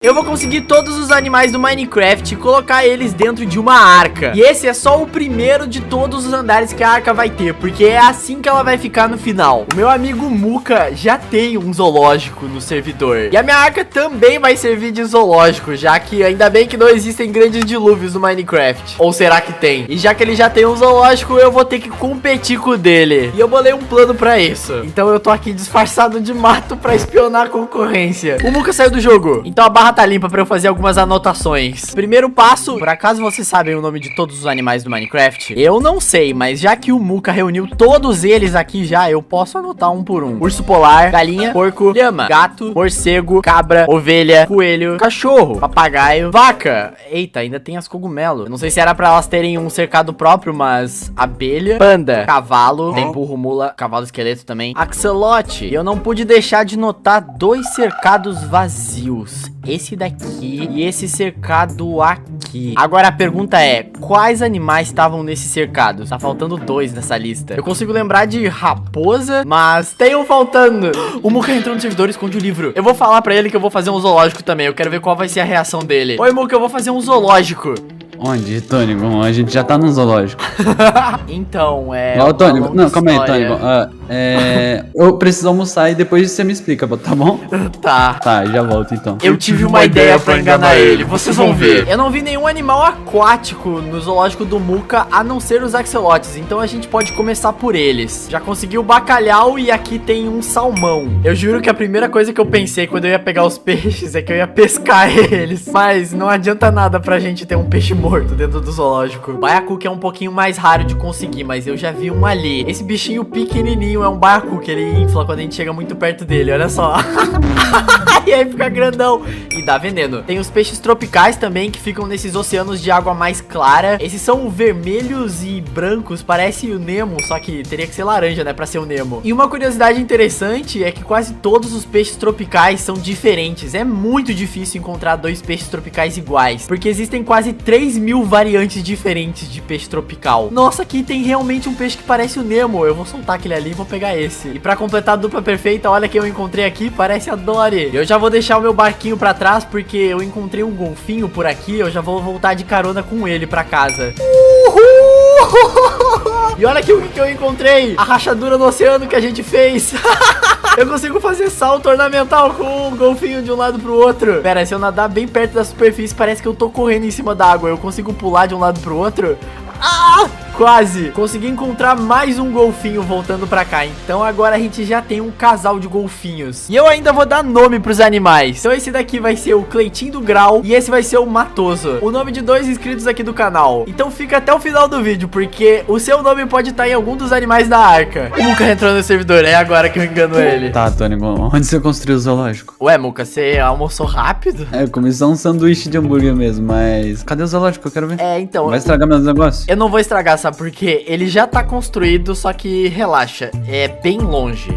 Eu vou conseguir todos os animais do Minecraft e colocar eles dentro de uma arca. E esse é só o primeiro de todos os andares que a arca vai ter, porque é assim que ela vai ficar no final. O meu amigo Muka já tem um zoológico no servidor. E a minha arca também vai servir de zoológico, já que ainda bem que não existem grandes dilúvios no Minecraft. Ou será que tem? E já que ele já tem um zoológico, eu vou ter que competir com o dele. E eu bolei um plano pra isso. Então eu tô aqui disfarçado de mato pra espionar a concorrência. O Muka saiu do jogo, então a barra tá limpa pra eu fazer algumas anotações. Primeiro passo, por acaso vocês sabem o nome de todos os animais do Minecraft? Eu não sei, mas já que o Muka reuniu todos eles aqui já, eu posso anotar um por um. Urso polar, galinha, porco, lhama, gato, morcego, cabra, ovelha, coelho, cachorro, papagaio, vaca. Eita, ainda tem as cogumelos. Eu não sei se era pra elas terem um cercado próprio, mas abelha, panda, cavalo, tem burro, mula, cavalo esqueleto também, axolote. E eu não pude deixar de notar dois cercados vazios. Esse daqui e esse cercado aqui. Agora a pergunta é, quais animais estavam nesse cercado? Tá faltando dois nessa lista. Eu consigo lembrar de raposa, mas tem um faltando. O Muka entrou no servidor e esconde o livro. Eu vou falar pra ele que eu vou fazer um zoológico também. Eu quero ver qual vai ser a reação dele. Oi, Muka, eu vou fazer um zoológico. Onde, Tônico? A gente já tá num zoológico. Então, Ó, Tônico, não, calma aí, Tônico. Eu preciso almoçar e depois você me explica, tá bom? Tá. Tá, já volto então. Eu tive uma ideia pra enganar ele, vocês vão ver. Eu não vi nenhum animal aquático no zoológico do Muka, a não ser os axolotes, então a gente pode começar por eles. Já consegui o bacalhau e aqui tem um salmão. Eu juro que a primeira coisa que eu pensei quando eu ia pegar os peixes é que eu ia pescar eles. Mas não adianta nada pra gente ter um peixe morto dentro do zoológico. O baiacu que é um pouquinho mais raro de conseguir, mas eu já vi um ali. Esse bichinho pequenininho é um baiacu que ele infla quando a gente chega muito perto dele, olha só. E aí fica grandão e dá veneno. Tem os peixes tropicais também que ficam nesses oceanos de água mais clara. Esses são vermelhos e brancos, parece o Nemo, só que teria que ser laranja, né, pra ser o Nemo. E uma curiosidade interessante é que quase todos os peixes tropicais são diferentes. É muito difícil encontrar dois peixes tropicais iguais, porque existem quase 3.000 variantes diferentes de peixe tropical. Nossa, aqui tem realmente um peixe que parece o Nemo. Eu vou soltar aquele ali e vou pegar esse. E pra completar a dupla perfeita, olha quem eu encontrei aqui, parece a Dory. Eu já vou deixar o meu barquinho pra trás, porque eu encontrei um golfinho por aqui. Eu já vou voltar de carona com ele pra casa. Uhul! E olha aqui o que eu encontrei. A rachadura no oceano que a gente fez. Eu consigo fazer salto ornamental com um golfinho de um lado pro outro. Pera, se eu nadar bem perto da superfície, parece que eu tô correndo em cima da água. Eu consigo pular de um lado pro outro. Ah! Quase! Consegui encontrar mais um golfinho voltando pra cá. Então agora a gente já tem um casal de golfinhos. E eu ainda vou dar nome pros animais. Então esse daqui vai ser o Cleitinho do Grau e esse vai ser o Matoso. O nome de dois inscritos aqui do canal. Então fica até o final do vídeo, porque o seu nome pode estar em algum dos animais da arca. O Muka entrou no servidor, é agora que eu engano ele. Tá, Tônico, onde você construiu o zoológico? Ué, Muka, você almoçou rápido? Eu comi só um sanduíche de hambúrguer mesmo, mas cadê o zoológico? Eu quero ver. Então... Vai estragar meus negócios? Eu não vou estragar, sabe por quê? Ele já tá construído, só que relaxa, é bem longe.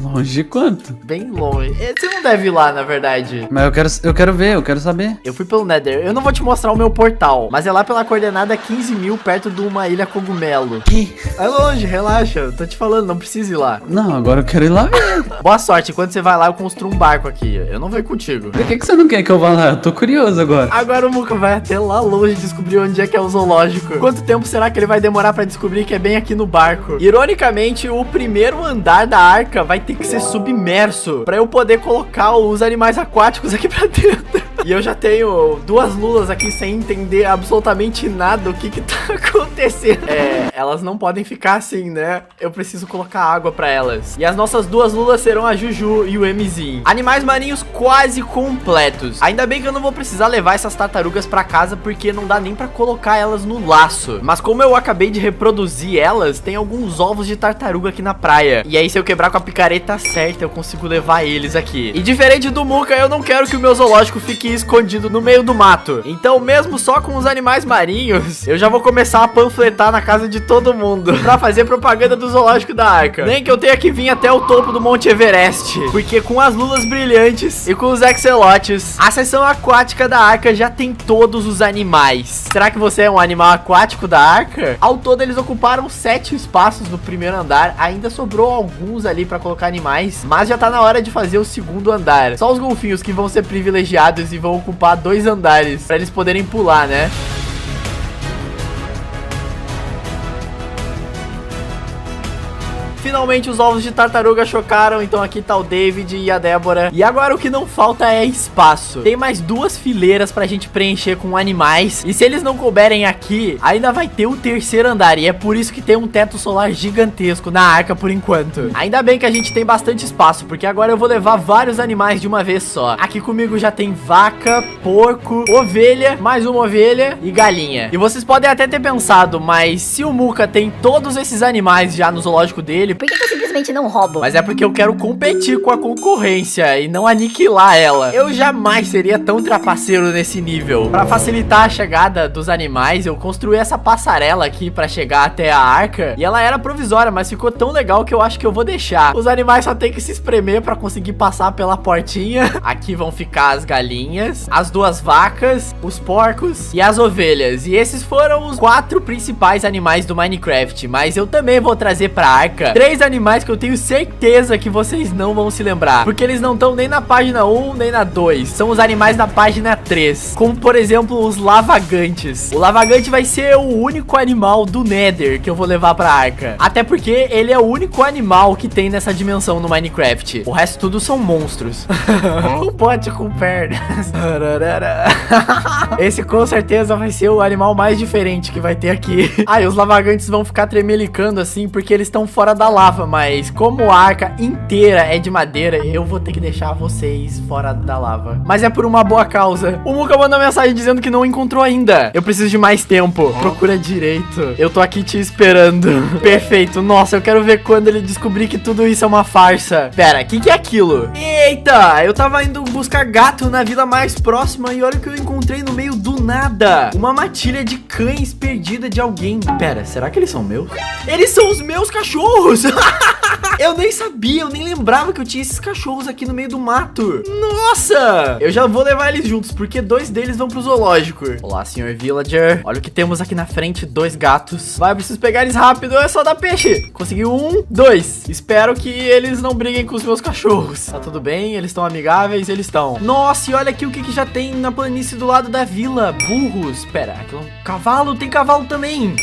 Longe quanto? Bem longe. Você não deve ir lá, na verdade. Mas eu quero ver, eu quero saber. Eu fui pelo Nether. Eu não vou te mostrar o meu portal, mas é lá pela coordenada 15.000, perto de uma ilha cogumelo. Que? É longe, relaxa. Eu tô te falando, não precisa ir lá. Não, agora eu quero ir lá ver. Boa sorte. Quando você vai lá, eu construo um barco aqui. Eu não vou ir contigo. Por que você não quer que eu vá lá? Eu tô curioso agora. Agora o Muka vai até lá longe descobrir onde é que é o zoológico. Quanto tempo será que ele vai demorar pra descobrir que é bem aqui no barco? Ironicamente, o primeiro andar da arca vai ter que ser submerso pra eu poder colocar os animais aquáticos aqui pra dentro. E eu já tenho duas lulas aqui sem entender absolutamente nada o que tá acontecendo. Elas não podem ficar assim, né? Eu preciso colocar água pra elas. E as nossas duas lulas serão a Juju e o Mzinho. Animais marinhos quase completos. Ainda bem que eu não vou precisar levar essas tartarugas pra casa, porque não dá nem pra colocar elas no laço. Mas como eu acabei de reproduzir elas, tem alguns ovos de tartaruga aqui na praia. E aí se eu quebrar com a picareta certa, eu consigo levar eles aqui. E diferente do Muka, eu não quero que o meu zoológico fique escondido no meio do mato. Então mesmo só com os animais marinhos, eu já vou começar a panfletar na casa de todo mundo pra fazer propaganda do zoológico da arca. Nem que eu tenha que vir até o topo do Monte Everest, porque com as lulas brilhantes e com os axolotes, a seção aquática da arca já tem todos os animais. Será que você é um animal aquático da arca? Ao todo eles ocuparam 7 espaços no primeiro andar. Ainda sobrou alguns ali pra colocar animais, mas já tá na hora de fazer o segundo andar. Só os golfinhos que vão ser privilegiados e vão ocupar 2 andares pra eles poderem pular, né? Finalmente os ovos de tartaruga chocaram, então aqui tá o David e a Débora. E agora o que não falta é espaço. Tem mais 2 fileiras pra gente preencher com animais. E se eles não couberem aqui, ainda vai ter o 3º andar. E é por isso que tem um teto solar gigantesco na arca por enquanto. Ainda bem que a gente tem bastante espaço, porque agora eu vou levar vários animais de uma vez só. Aqui comigo já tem vaca, porco, ovelha, mais uma ovelha e galinha. E vocês podem até ter pensado, mas se o Muka tem todos esses animais já no zoológico dele, por que eu simplesmente não roubo? Mas é porque eu quero competir com a concorrência e não aniquilar ela. Eu jamais seria tão trapaceiro nesse nível. Pra facilitar a chegada dos animais, eu construí essa passarela aqui pra chegar até a arca. E ela era provisória, mas ficou tão legal que eu acho que eu vou deixar. Os animais só tem que se espremer pra conseguir passar pela portinha. Aqui vão ficar as galinhas, as 2 vacas, os porcos e as ovelhas. E esses foram os 4 principais animais do Minecraft. Mas eu também vou trazer pra arca 3 animais que eu tenho certeza que vocês não vão se lembrar, porque eles não estão nem na página 1, nem na 2. São os animais da página 3, como por exemplo os lavagantes. O lavagante vai ser o único animal do Nether que eu vou levar pra arca, até porque ele é o único animal que tem nessa dimensão no Minecraft. O resto tudo são monstros. Um pote com pernas. Esse com certeza vai ser o animal mais diferente que vai ter aqui. E os lavagantes vão ficar tremelicando assim porque eles estão fora da lava, mas como a arca inteira é de madeira, eu vou ter que deixar vocês fora da lava. Mas é por uma boa causa. O Muka mandou mensagem dizendo que não encontrou ainda. Eu preciso de mais tempo. Procura direito. Eu tô aqui te esperando. Perfeito. Nossa, eu quero ver quando ele descobrir que tudo isso é uma farsa. Pera, o que é aquilo? Eita, eu tava indo buscar gato na vila mais próxima e olha o que eu encontrei no meio do nada. Uma matilha de cães perdida de alguém. Pera, será que eles são meus? Eles são os meus cachorros! Eu nem sabia, eu nem lembrava que eu tinha esses cachorros aqui no meio do mato. Nossa! Eu já vou levar eles juntos, porque 2 deles vão pro zoológico. Olá, senhor villager. Olha o que temos aqui na frente, 2 gatos. Vai, eu preciso pegar eles rápido, é só dar peixe. Consegui 1, 2. Espero que eles não briguem com os meus cachorros. Tá tudo bem, eles estão amigáveis, eles estão. Nossa, e olha aqui o que já tem na planície do lado da vila. Burros. Pera, aquilo é um cavalo? Tem cavalo também.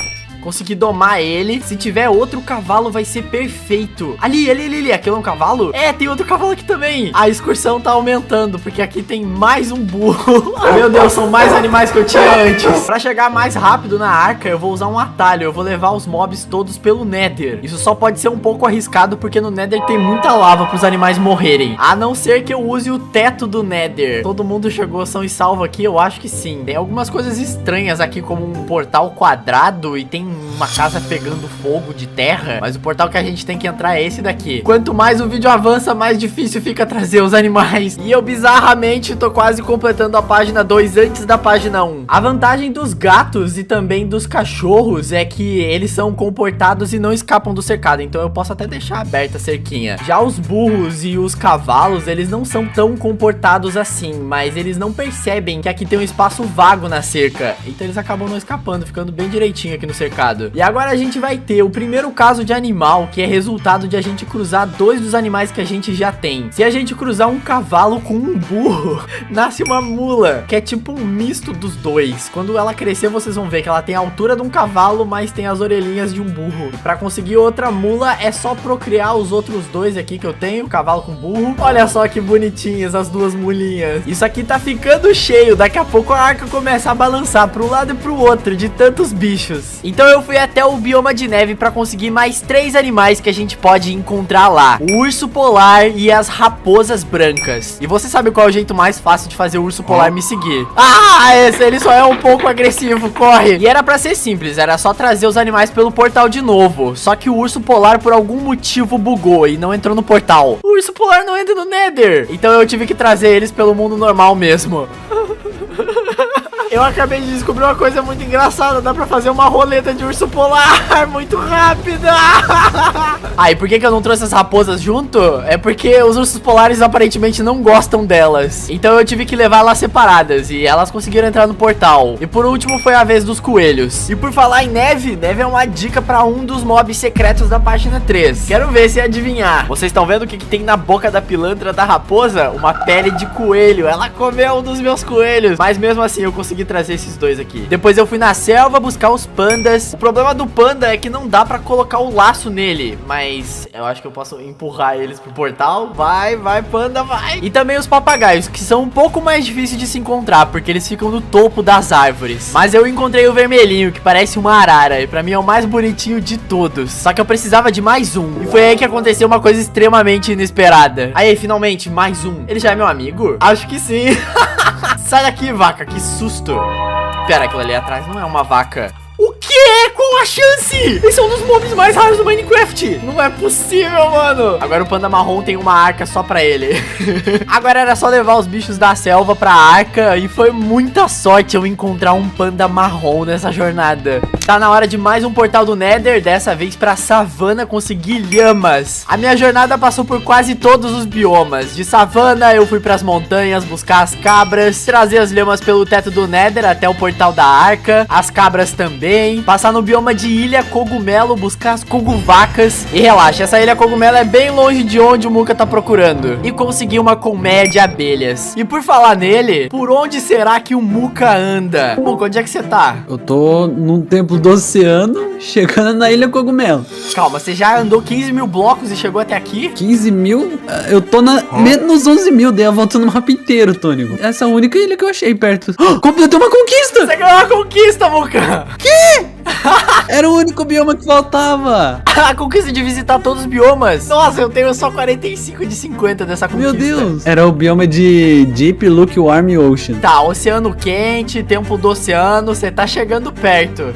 Consegui domar ele. Se tiver outro cavalo vai ser perfeito. Ali, aquilo é um cavalo? É, tem outro cavalo aqui também. A excursão tá aumentando, porque aqui tem mais um burro. Meu Deus, são mais animais que eu tinha antes. Pra chegar mais rápido na arca, eu vou usar um atalho. Eu vou levar os mobs todos pelo Nether. Isso só pode ser um pouco arriscado, porque no Nether tem muita lava pros animais morrerem. A não ser que eu use o teto do Nether. Todo mundo chegou são e salvo aqui? Eu acho que sim. Tem algumas coisas estranhas aqui, como um portal quadrado e tem uma casa pegando fogo de terra, mas o portal que a gente tem que entrar é esse daqui. Quanto mais o vídeo avança, mais difícil fica trazer os animais. E eu bizarramente tô quase completando a página 2 antes da página 1. A vantagem dos gatos e também dos cachorros é que eles são comportados e não escapam do cercado, então eu posso até deixar aberta a cerquinha. Já os burros e os cavalos, eles não são tão comportados assim, mas eles não percebem que aqui tem um espaço vago na cerca, então eles acabam não escapando, ficando bem direitinho aqui no cercado. E agora a gente vai ter o primeiro caso de animal, que é resultado de a gente cruzar 2 dos animais que a gente já tem. Se a gente cruzar um cavalo com um burro, nasce uma mula, que é tipo um misto dos 2. Quando ela crescer, vocês vão ver que ela tem a altura de um cavalo, mas tem as orelhinhas de um burro. E pra conseguir outra mula, é só procriar os outros 2 aqui que eu tenho, cavalo com burro. Olha só que bonitinhas as 2 mulinhas. Isso aqui tá ficando cheio, daqui a pouco a arca começa a balançar pro lado e pro outro, de tantos bichos. Então eu fui até o bioma de neve pra conseguir mais 3 animais que a gente pode encontrar lá. O urso polar e as raposas brancas. E você sabe qual é o jeito mais fácil de fazer o urso polar me seguir? Ele só é um pouco agressivo, corre. E era pra ser simples, era só trazer os animais pelo portal de novo. Só que o urso polar por algum motivo bugou e não entrou no portal. O urso polar não entra no Nether. Então eu tive que trazer eles pelo mundo normal mesmo. Eu acabei de descobrir uma coisa muito engraçada. Dá pra fazer uma roleta de urso polar muito rápida. E por que eu não trouxe as raposas junto? É porque os ursos polares aparentemente não gostam delas. Então eu tive que levar elas separadas e elas conseguiram entrar no portal. E por último foi a vez dos coelhos. E por falar em neve, neve é uma dica pra um dos mobs secretos da página 3. Quero ver se adivinhar. Vocês estão vendo o que tem na boca da pilantra da raposa? Uma pele de coelho. Ela comeu um dos meus coelhos. Mas mesmo assim eu consegui trazer esses dois aqui. Depois eu fui na selva buscar os pandas. O problema do panda é que não dá pra colocar o laço nele. Mas eu acho que eu posso empurrar eles pro portal. Vai, panda, vai. E também os papagaios, que são um pouco mais difíceis de se encontrar, porque eles ficam no topo das árvores. Mas eu encontrei o vermelhinho, que parece uma arara. E pra mim é o mais bonitinho de todos. Só que eu precisava de mais um. E foi aí que aconteceu uma coisa extremamente inesperada. Aí, finalmente, mais um. Ele já é meu amigo? Acho que sim. Sai daqui, vaca, que susto. Pera, aquilo ali atrás não é uma vaca. O quê? Qual a chance? Esse é um dos mobs mais raros do Minecraft. Não é possível, mano. Agora o panda marrom tem uma arca só pra ele. Agora era só levar os bichos da selva pra arca. E foi muita sorte eu encontrar um panda marrom nessa jornada. Tá na hora de mais um portal do Nether. Dessa vez pra savana conseguir lhamas. A minha jornada passou por quase todos os biomas. De savana eu fui pras montanhas buscar as cabras, trazer as lhamas pelo teto do Nether até o portal da arca. As cabras também. Passar no bioma de ilha cogumelo, buscar as coguvacas. E relaxa, essa ilha cogumelo é bem longe de onde o Muka tá procurando. E conseguir uma colmeia de abelhas. E por falar nele, por onde será que o Muka anda? Muka, onde é que você tá? Eu tô num templo do oceano, chegando na ilha cogumelo. Calma, você já andou 15 mil blocos e chegou até aqui? 15 mil? Eu tô na menos 11 mil, dei a volta no mapa inteiro, Tônico. Essa é a única ilha que eu achei perto. Completei uma conquista! Você ganhou uma conquista, Muka! Que? Era o único bioma que faltava. A conquista de visitar todos os biomas. Nossa, eu tenho só 45 de 50 dessa conquista. Meu Deus. Era o bioma de Deep, Look, Warm Ocean. Tá, oceano quente, tempo do oceano, você tá chegando perto.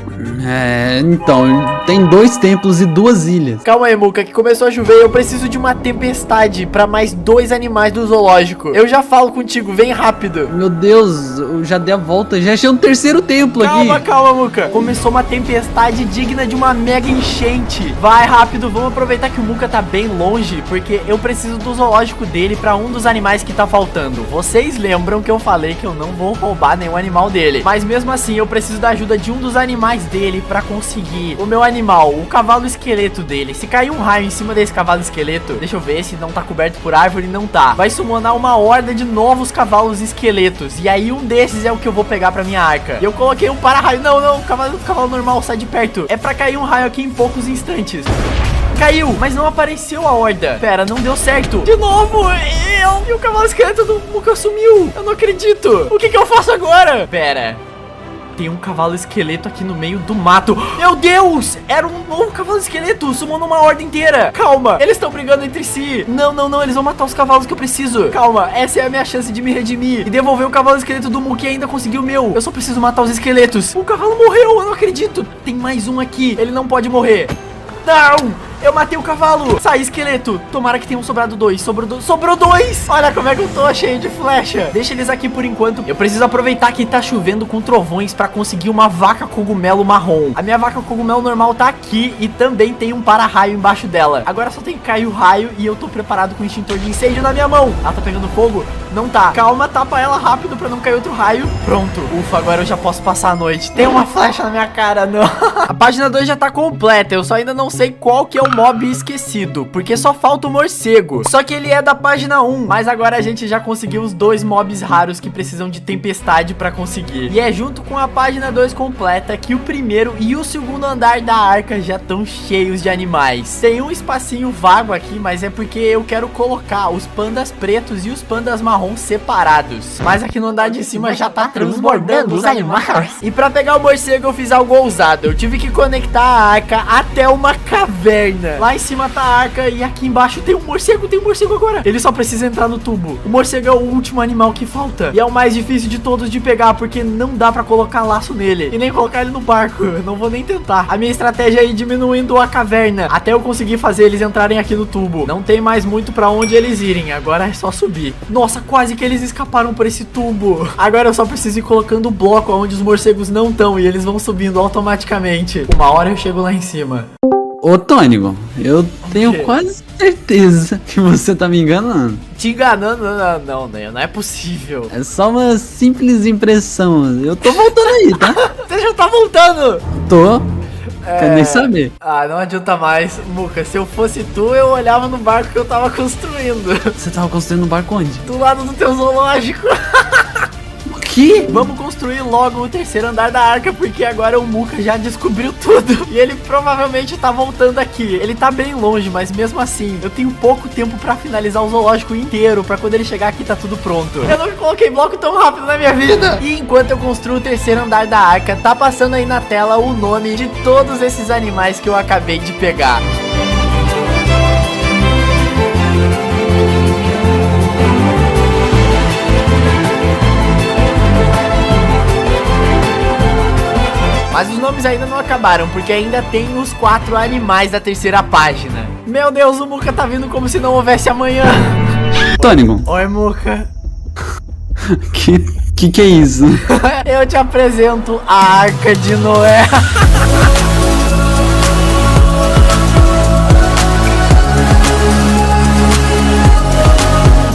Então, tem 2 templos e 2 ilhas. Calma aí, Muka, que começou a chover. Eu preciso de uma tempestade pra mais 2 animais do zoológico. Eu já falo contigo, vem rápido. Meu Deus, eu já dei a volta, já achei um 3º templo aqui. Calma, Muka. Começou uma tempestade digna de uma mega enchente. Vai rápido, vamos aproveitar que o Muka tá bem longe, porque eu preciso do zoológico dele pra um dos animais que tá faltando. Vocês lembram que eu falei que eu não vou roubar nenhum animal dele, mas mesmo assim eu preciso da ajuda de um dos animais dele pra conseguir o meu animal, o cavalo esqueleto dele. Se cair um raio em cima desse cavalo esqueleto, deixa eu ver se não tá coberto por árvore. Não tá. Vai summonar uma horda de novos cavalos esqueletos, e aí um desses é o que eu vou pegar pra minha arca. E eu coloquei um para-raio. Não, cavalo normal, sai de perto. É pra cair um raio aqui em poucos instantes. Caiu, mas não apareceu a horda. Pera, não deu certo. De novo, e o cavalo esqueleto do Muka sumiu. Eu não acredito. O que eu faço agora? Pera. Tem um cavalo esqueleto aqui no meio do mato. Meu Deus! Era um novo cavalo esqueleto. Sumando uma horda inteira. Calma, eles estão brigando entre si. Não, eles vão matar os cavalos que eu preciso. Calma, essa é a minha chance de me redimir e devolver o cavalo esqueleto do Muki. Ainda conseguiu o meu. Eu só preciso matar os esqueletos. O cavalo morreu, eu não acredito. Tem mais um aqui, ele não pode morrer. Não! Eu matei o cavalo. Sai, esqueleto. Tomara que tenham sobrado 2. Sobrou 2. Olha como é que eu tô cheio de flecha. Deixa eles aqui por enquanto. Eu preciso aproveitar que tá chovendo com trovões pra conseguir uma vaca cogumelo marrom. A minha vaca cogumelo normal tá aqui e também tem um para-raio embaixo dela. Agora só tem que cair o raio e eu tô preparado com o extintor de incêndio na minha mão. Ela tá pegando fogo? Não tá. Calma, tapa ela rápido pra não cair outro raio. Pronto. Ufa, agora eu já posso passar a noite. Tem uma flecha na minha cara, não. A página 2 já tá completa. Eu só ainda não sei qual que é o mob esquecido, porque só falta o morcego. Só que ele é da página 1, mas agora a gente já conseguiu os 2 mobs raros que precisam de tempestade pra conseguir. E é junto com a página 2 completa que o primeiro e o segundo andar da arca já estão cheios de animais. Tem um espacinho vago aqui, mas é porque eu quero colocar os pandas pretos e os pandas marrons separados. Mas aqui no andar de cima já tá transbordando os animais. E pra pegar o morcego eu fiz algo ousado. Eu tive que conectar a arca até uma caverna. caverna. Lá em cima tá a arca e aqui embaixo tem um morcego agora. Ele só precisa entrar no tubo. O morcego é o último animal que falta. E é o mais difícil de todos de pegar, porque não dá pra colocar laço nele. E nem colocar ele no barco. Eu não vou nem tentar. A minha estratégia é ir diminuindo a caverna, até eu conseguir fazer eles entrarem aqui no tubo. Não tem mais muito pra onde eles irem. Agora é só subir. Nossa, quase que eles escaparam por esse tubo. Agora eu só preciso ir colocando o bloco onde os morcegos não estão. E eles vão subindo automaticamente. Uma hora eu chego lá em cima. Ô, Tônico, eu tenho quase certeza que você tá me enganando. Te enganando? Não é possível. É só uma simples impressão. Eu tô voltando aí, tá? Você já tá voltando? Tô. Quer nem saber. Ah, não adianta mais. Muca, se eu fosse tu, eu olhava no barco que eu tava construindo. Você tava construindo um barco onde? Do lado do teu zoológico. O quê? Vamos construir logo o terceiro andar da arca, porque agora o Muca já descobriu tudo. E ele provavelmente tá voltando aqui. Ele tá bem longe, mas mesmo assim, eu tenho pouco tempo pra finalizar o zoológico inteiro, pra quando ele chegar aqui tá tudo pronto. Eu não coloquei bloco tão rápido na minha vida. E enquanto eu construo o terceiro andar da arca, tá passando aí na tela o nome de todos esses animais que eu acabei de pegar. Mas os nomes ainda não acabaram, porque ainda tem os 4 animais da terceira página. Meu Deus, o Muca tá vindo como se não houvesse amanhã. Tônico. Oi, Muca. Que é isso? Eu te apresento a Arca de Noé.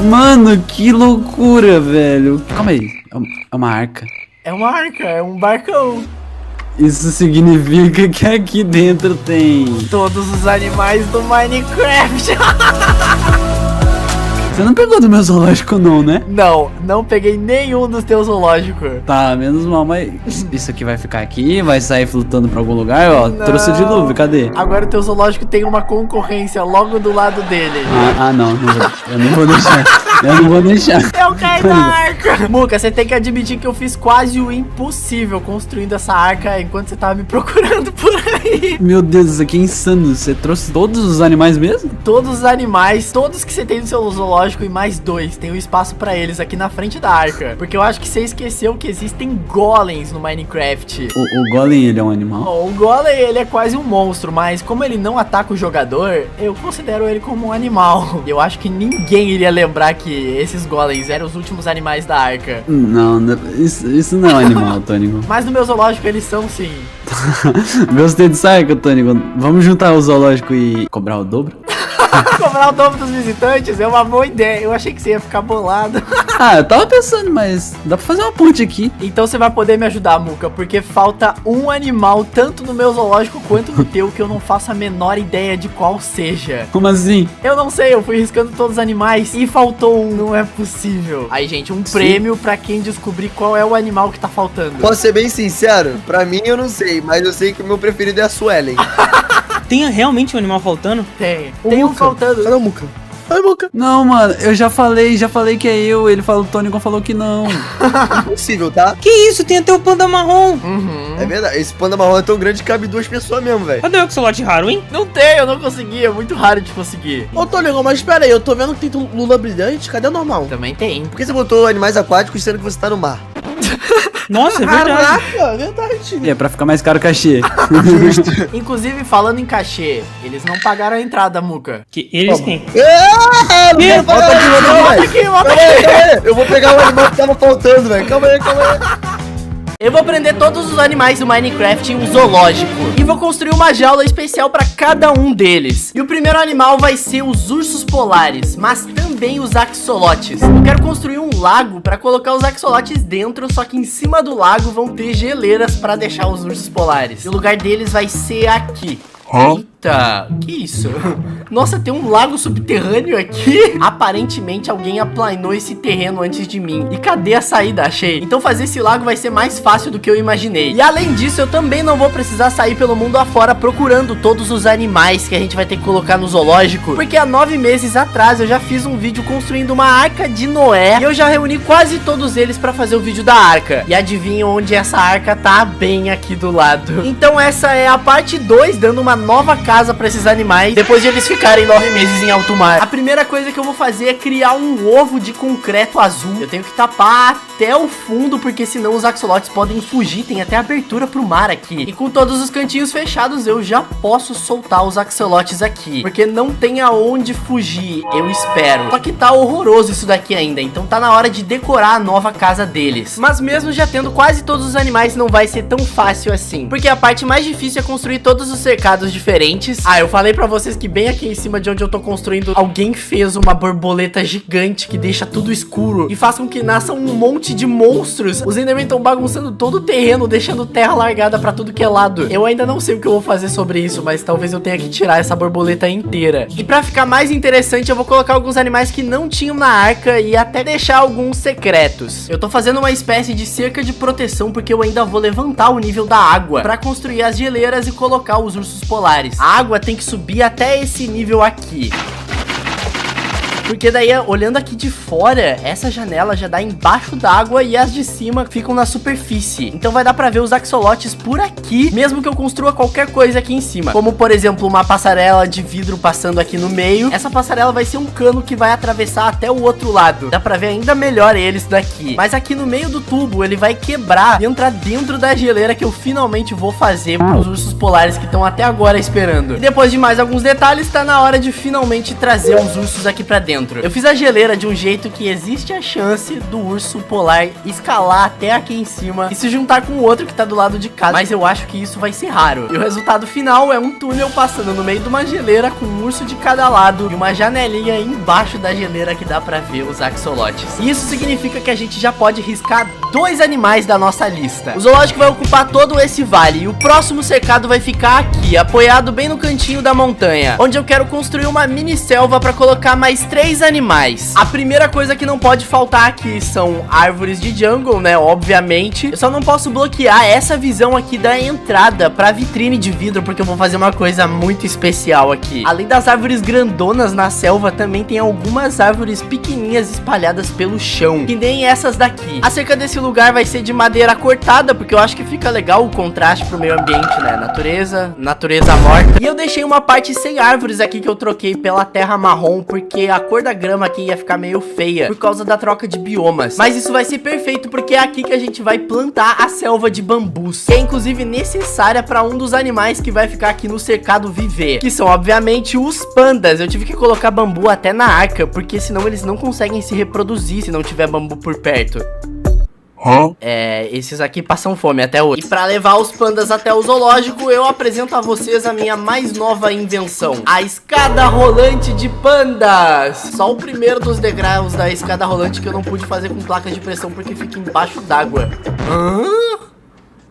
Mano, que loucura, velho. Calma aí, é uma arca. É uma arca, é um barcão. Isso significa que aqui dentro tem todos os animais do Minecraft. Você não pegou do meu zoológico não, né? Não peguei nenhum dos teus zoológicos. Tá, menos mal, mas isso aqui vai ficar aqui, vai sair flutuando pra algum lugar, ó. Não. Trouxe o dilúvio, cadê? Agora o teu zoológico tem uma concorrência logo do lado dele. Não vou. Eu não vou deixar. Eu não vou deixar. Eu caí na arca. Muca, você tem que admitir que eu fiz quase o impossível construindo essa arca enquanto você tava me procurando por aí. Meu Deus, isso aqui é insano. Você trouxe todos os animais mesmo? Todos os animais, todos que você tem no seu zoológico e mais 2. Tem um espaço pra eles aqui na frente da arca. Porque eu acho que você esqueceu que existem golems no Minecraft. O golem, ele é um animal? O golem, ele é quase um monstro, mas como ele não ataca o jogador, eu considero ele como um animal. Eu acho que ninguém iria lembrar que esses golems eram os últimos animais da arca. Não, isso não é animal, Tônico. Mas no meu zoológico eles são sim. Gostei dessa arca, Tônico. Vamos juntar o zoológico e cobrar o dobro? Cobrar o dobro dos visitantes é uma boa ideia. Eu achei que você ia ficar bolado. Eu tava pensando, mas dá pra fazer uma ponte aqui. Então você vai poder me ajudar, Muca, porque falta um animal, tanto no meu zoológico quanto no teu, que eu não faço a menor ideia de qual seja. Como assim? Eu não sei, eu fui riscando todos os animais e faltou um. Não é possível. Aí, gente, um prêmio pra quem descobrir qual é o animal que tá faltando. Posso ser bem sincero? Pra mim eu não sei, mas eu sei que o meu preferido é a Suelen. Tem realmente um animal faltando? Tem um faltando. Cadê o Muca? Ai, Muca. Não, mano, eu já falei que é eu. Ele falou, o Tônico falou que não. Impossível, tá? Que isso? Tem até o panda marrom. É verdade, esse panda marrom é tão grande que cabe 2 pessoas mesmo, velho. Cadê o axolote raro, hein? Não tem, eu não consegui, é muito raro de conseguir. Ô, Tônico, mas espera aí, eu tô vendo que tem lula brilhante, cadê o normal? Também tem. Por que você botou animais aquáticos sendo que você tá no mar? Nossa, é verdade. Caraca, verdade. É pra ficar mais caro o cachê. Inclusive, falando em cachê, eles não pagaram a entrada, Muca. Que eles têm. Não quero falar aqui, não, velho. Volta Calma aí. Eu vou pegar o animal que tava faltando, velho. Calma aí. Eu vou prender todos os animais do Minecraft em um zoológico e vou construir uma jaula especial para cada um deles. E o primeiro animal vai ser os ursos polares, mas também os axolotes. Eu quero construir um lago para colocar os axolotes dentro, só que em cima do lago vão ter geleiras para deixar os ursos polares. E o lugar deles vai ser aqui. Eita, que isso? Nossa, tem um lago subterrâneo aqui. Aparentemente alguém aplanou esse terreno antes de mim. E cadê a saída? Achei. Então fazer esse lago vai ser mais fácil do que eu imaginei. E além disso, eu também não vou precisar sair pelo mundo afora procurando todos os animais que a gente vai ter que colocar no zoológico. Porque há 9 meses atrás eu já fiz um vídeo construindo uma arca de Noé. E eu já reuni quase todos eles pra fazer o vídeo da arca. E adivinha onde essa arca tá? Bem aqui do lado. Então essa é a parte 2, dando uma nova cara casa pra esses animais depois de eles ficarem 9 meses em alto mar. A primeira coisa que eu vou fazer é criar um ovo de concreto azul. Eu tenho que tapar até o fundo, porque senão os axolotes podem fugir. Tem até abertura pro mar aqui. E com todos os cantinhos fechados, eu já posso soltar os axolotes aqui, porque não tem aonde fugir, eu espero. Só que tá horroroso isso daqui ainda, então tá na hora de decorar a nova casa deles. Mas mesmo já tendo quase todos os animais, não vai ser tão fácil assim, porque a parte mais difícil é construir todos os cercados diferentes. Ah, eu falei pra vocês que bem aqui em cima de onde eu tô construindo, alguém fez uma borboleta gigante que deixa tudo escuro e faz com que nasça um monte de monstros. Os Endermen estão bagunçando todo o terreno, deixando terra largada pra tudo que é lado. Eu ainda não sei o que eu vou fazer sobre isso, mas talvez eu tenha que tirar essa borboleta inteira. E pra ficar mais interessante, eu vou colocar alguns animais que não tinham na arca e até deixar alguns secretos. Eu tô fazendo uma espécie de cerca de proteção, porque eu ainda vou levantar o nível da água pra construir as geleiras e colocar os ursos polares. A água tem que subir até esse nível aqui. Porque daí, olhando aqui de fora, essa janela já dá embaixo d'água e as de cima ficam na superfície. Então vai dar pra ver os axolotes por aqui, mesmo que eu construa qualquer coisa aqui em cima. Como, por exemplo, uma passarela de vidro passando aqui no meio. Essa passarela vai ser um cano que vai atravessar até o outro lado. Dá pra ver ainda melhor eles daqui. Mas aqui no meio do tubo, ele vai quebrar e entrar dentro da geleira que eu finalmente vou fazer pros ursos polares que estão até agora esperando. E depois de mais alguns detalhes, tá na hora de finalmente trazer os ursos aqui pra dentro. Eu fiz a geleira de um jeito que existe a chance do urso polar escalar até aqui em cima e se juntar com o outro que tá do lado de casa, mas eu acho que isso vai ser raro. E o resultado final é um túnel passando no meio de uma geleira com um urso de cada lado e uma janelinha embaixo da geleira que dá pra ver os axolotes. E isso significa que a gente já pode riscar 2 animais da nossa lista. O zoológico vai ocupar todo esse vale e o próximo cercado vai ficar aqui, apoiado bem no cantinho da montanha, onde eu quero construir uma mini selva pra colocar mais 3 animais. A primeira coisa que não pode faltar aqui são árvores de jungle, né? Obviamente. Eu só não posso bloquear essa visão aqui da entrada pra vitrine de vidro, porque eu vou fazer uma coisa muito especial aqui. Além das árvores grandonas na selva, também tem algumas árvores pequenininhas espalhadas pelo chão, que nem essas daqui. A cerca desse lugar vai ser de madeira cortada, porque eu acho que fica legal o contraste pro meio ambiente, né? Natureza morta. E eu deixei uma parte sem árvores aqui que eu troquei pela terra marrom, porque a cor da grama aqui ia ficar meio feia por causa da troca de biomas. Mas isso vai ser perfeito, porque é aqui que a gente vai plantar a selva de bambus, que é inclusive necessária para um dos animais que vai ficar aqui no cercado viver, que são obviamente os pandas. Eu tive que colocar bambu até na arca, porque senão eles não conseguem se reproduzir se não tiver bambu por perto. Esses aqui passam fome até hoje. E pra levar os pandas até o zoológico, eu apresento a vocês a minha mais nova invenção: a escada rolante de pandas. Só o primeiro dos degraus da escada rolante que eu não pude fazer com placa de pressão, porque fica embaixo d'água.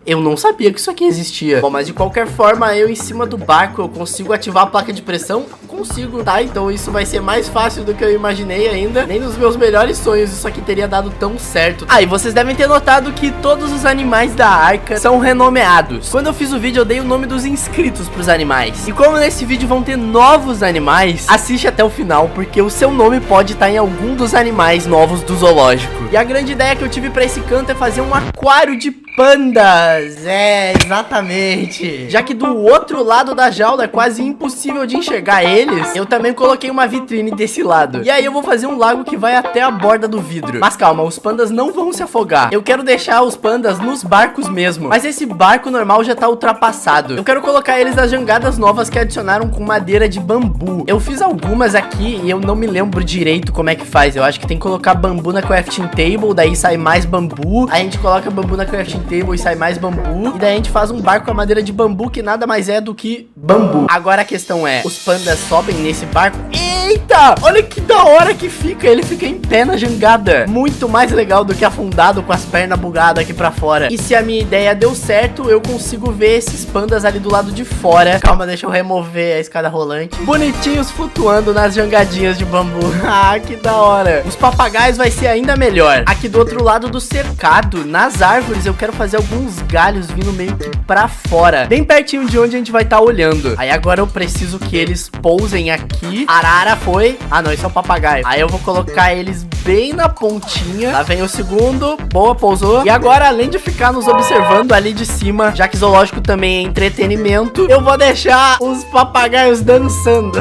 Eu não sabia que isso aqui existia. Bom, mas de qualquer forma, eu em cima do barco, eu consigo ativar a placa de pressão? Consigo, tá? Então isso vai ser mais fácil do que eu imaginei ainda. Nem nos meus melhores sonhos isso aqui teria dado tão certo. Ah, e vocês devem ter notado que todos os animais da arca são renomeados. Quando eu fiz o vídeo, eu dei o nome dos inscritos pros animais. E como nesse vídeo vão ter novos animais, assiste até o final, porque o seu nome pode estar em algum dos animais novos do zoológico. E a grande ideia que eu tive pra esse canto é fazer um aquário de pandas. É, exatamente. Já que do outro lado da jaula é quase impossível de enxergar eles, eu também coloquei uma vitrine desse lado. E aí eu vou fazer um lago que vai até a borda do vidro. Mas calma, os pandas não vão se afogar. Eu quero deixar os pandas nos barcos mesmo, mas esse barco normal já tá ultrapassado. Eu quero colocar eles nas jangadas novas que adicionaram com madeira de bambu. Eu fiz algumas aqui e eu não me lembro direito como é que faz. Eu acho que tem que colocar bambu na crafting table, daí sai mais bambu. Aí a gente coloca bambu na crafting table e sai mais bambu. E daí a gente faz um barco com a madeira de bambu, que nada mais é do que bambu. Agora a questão é, os pandas sobem nesse barco? Eita! Olha que da hora que fica. Ele fica em pé na jangada. Muito mais legal do que afundado com as pernas bugadas aqui pra fora. E se a minha ideia deu certo, eu consigo ver esses pandas ali do lado de fora. Calma, deixa eu remover a escada rolante. Bonitinhos flutuando nas jangadinhas de bambu. Ah, que da hora. Os papagaios vai ser ainda melhor. Aqui do outro lado do cercado, nas árvores, eu quero fazer alguns galhos vindo meio que pra fora, bem pertinho de onde a gente vai estar olhando. Aí agora eu preciso que eles pousem aqui. Arara foi. Ah não, isso é um papagaio. Aí eu vou colocar eles bem na pontinha. Lá vem o segundo. Boa, pousou. E agora, além de ficar nos observando ali de cima, já que zoológico também é entretenimento, eu vou deixar os papagaios dançando.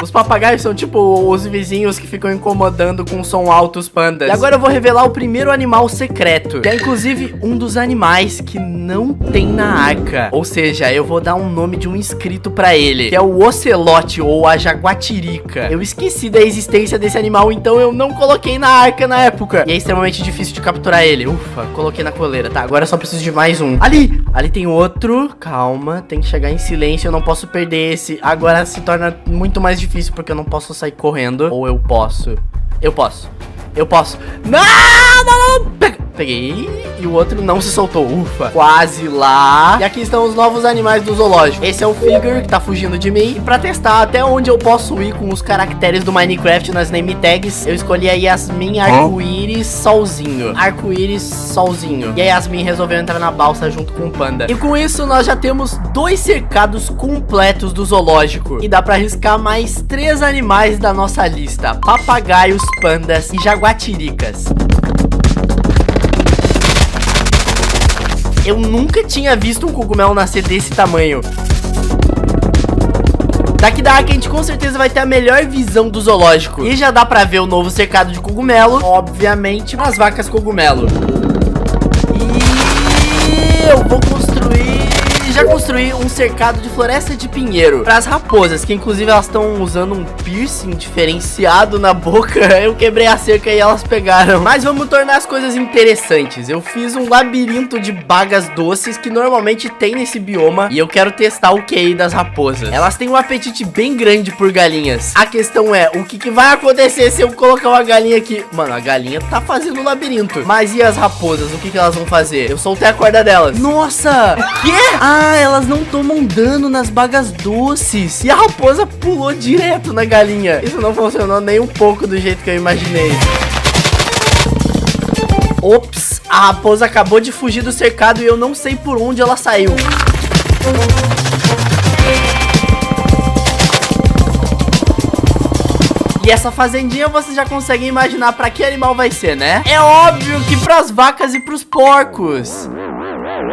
Os papagaios são tipo os vizinhos que ficam incomodando com som alto os pandas. E agora eu vou revelar o primeiro animal secreto, que é inclusive um dos animais que não tem na arca. Ou seja, eu vou dar um nome de um inscrito pra ele, que é o ocelote ou a jaguatirica. Eu esqueci da existência desse animal, então eu não coloquei na arca na época. E é extremamente difícil de capturar ele. Ufa, coloquei na coleira. Tá, agora eu só preciso de mais um. Ali! Ali tem outro. Calma, tem que chegar em silêncio. Eu não posso perder esse. Agora se torna muito mais difícil, porque eu não posso sair correndo. Ou eu posso? Eu posso. Eu posso. Não, não, não. Peguei. E o outro não se soltou. Ufa. Quase lá. E aqui estão os novos animais do zoológico. Esse é o Figure, que tá fugindo de mim. E pra testar até onde eu posso ir com os caracteres do Minecraft nas name tags, eu escolhi a Yasmin Arco-Íris Solzinho. Arco-Íris Solzinho. E a Yasmin resolveu entrar na balsa junto com o panda. E com isso nós já temos 2 cercados completos do zoológico. E dá pra arriscar mais 3 animais da nossa lista: papagaios, pandas e jaguatiricas. Eu nunca tinha visto um cogumelo nascer desse tamanho. Daqui da arca a gente com certeza vai ter a melhor visão do zoológico. E já dá pra ver o novo cercado de cogumelo, obviamente, nas vacas cogumelo. E eu vou já construí um cercado de floresta de pinheiro para as raposas, que inclusive elas estão usando um piercing diferenciado na boca. Eu quebrei a cerca e elas pegaram. Mas vamos tornar as coisas interessantes. Eu fiz um labirinto de bagas doces que normalmente tem nesse bioma, e eu quero testar o QI das raposas. Elas têm um apetite bem grande por galinhas. A questão é, o que vai acontecer se eu colocar uma galinha aqui? Mano, a galinha tá fazendo o labirinto, mas e as raposas? O que elas vão fazer? Eu soltei a corda delas. Nossa! O quê? Ah, elas não tomam dano nas bagas doces. E a raposa pulou direto na galinha. Isso não funcionou nem um pouco do jeito que eu imaginei. Ops, a raposa acabou de fugir do cercado e eu não sei por onde ela saiu. E essa fazendinha você já consegue imaginar pra que animal vai ser, né? É óbvio que pras vacas e pros porcos.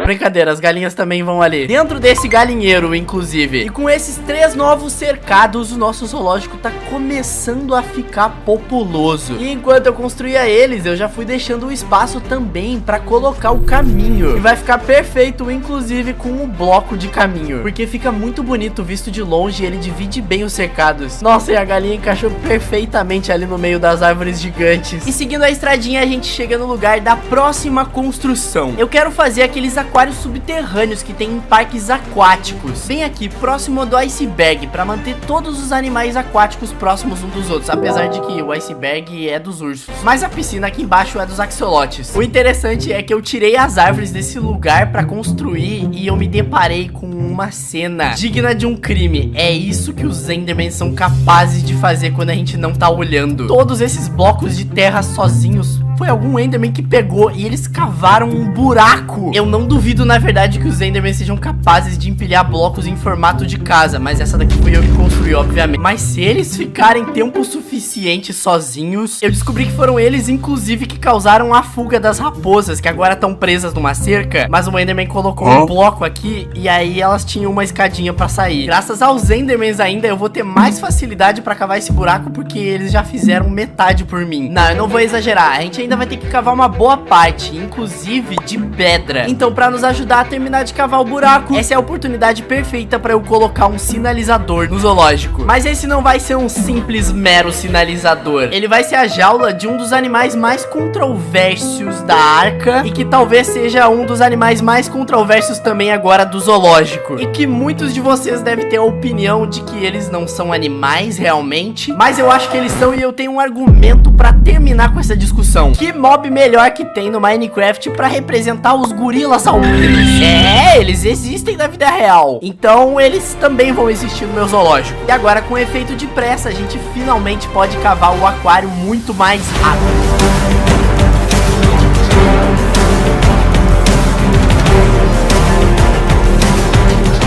Brincadeira, as galinhas também vão ali dentro desse galinheiro, inclusive. E com esses 3 novos cercados, o nosso zoológico tá começando a ficar populoso. E enquanto eu construía eles, eu já fui deixando o espaço também pra colocar o caminho. E vai ficar perfeito, inclusive, com o bloco de caminho, porque fica muito bonito visto de longe e ele divide bem os cercados. Nossa, e a galinha encaixou perfeitamente ali no meio das árvores gigantes. E seguindo a estradinha, a gente chega no lugar da próxima construção. Eu quero fazer aqueles aquários subterrâneos que tem em parques aquáticos, bem aqui próximo do iceberg, para manter todos os animais aquáticos próximos uns dos outros, apesar de que o iceberg é dos ursos, mas a piscina aqui embaixo é dos axolotes. O interessante é que eu tirei as árvores desse lugar para construir e eu me deparei com uma cena digna de um crime. É isso que os Endermen são capazes de fazer quando a gente não tá olhando. Todos esses blocos de terra sozinhos foi algum Enderman que pegou e eles cavaram um buraco. Eu não duvido, na verdade, que os Endermen sejam capazes de empilhar blocos em formato de casa, mas essa daqui fui eu que construí, obviamente. Mas se eles ficarem tempo suficiente sozinhos, eu descobri que foram eles, inclusive, que causaram a fuga das raposas, que agora estão presas numa cerca, mas o Enderman colocou um bloco aqui e aí elas tinham uma escadinha pra sair. Graças aos Endermans ainda, eu vou ter mais facilidade pra cavar esse buraco, porque eles já fizeram metade por mim. Não, eu não vou exagerar, a gente ainda vai ter que cavar uma boa parte, inclusive de pedra. Então, pra nos ajudar a terminar de cavar o buraco, essa é a oportunidade perfeita pra eu colocar um sinalizador no zoológico. Mas esse não vai ser um simples mero sinalizador. Ele vai ser a jaula de um dos animais mais controversos da arca e que talvez seja um dos animais mais controversos também agora do zoológico. E que muitos de vocês devem ter a opinião de que eles não são animais realmente, mas eu acho que eles são, e eu tenho um argumento pra terminar com essa discussão. Que mob melhor que tem no Minecraft pra representar os gorilas albinos? É, eles existem na vida real, então eles também vão existir no meu zoológico. E agora, com efeito de pressa, a gente finalmente pode cavar o aquário muito mais rápido.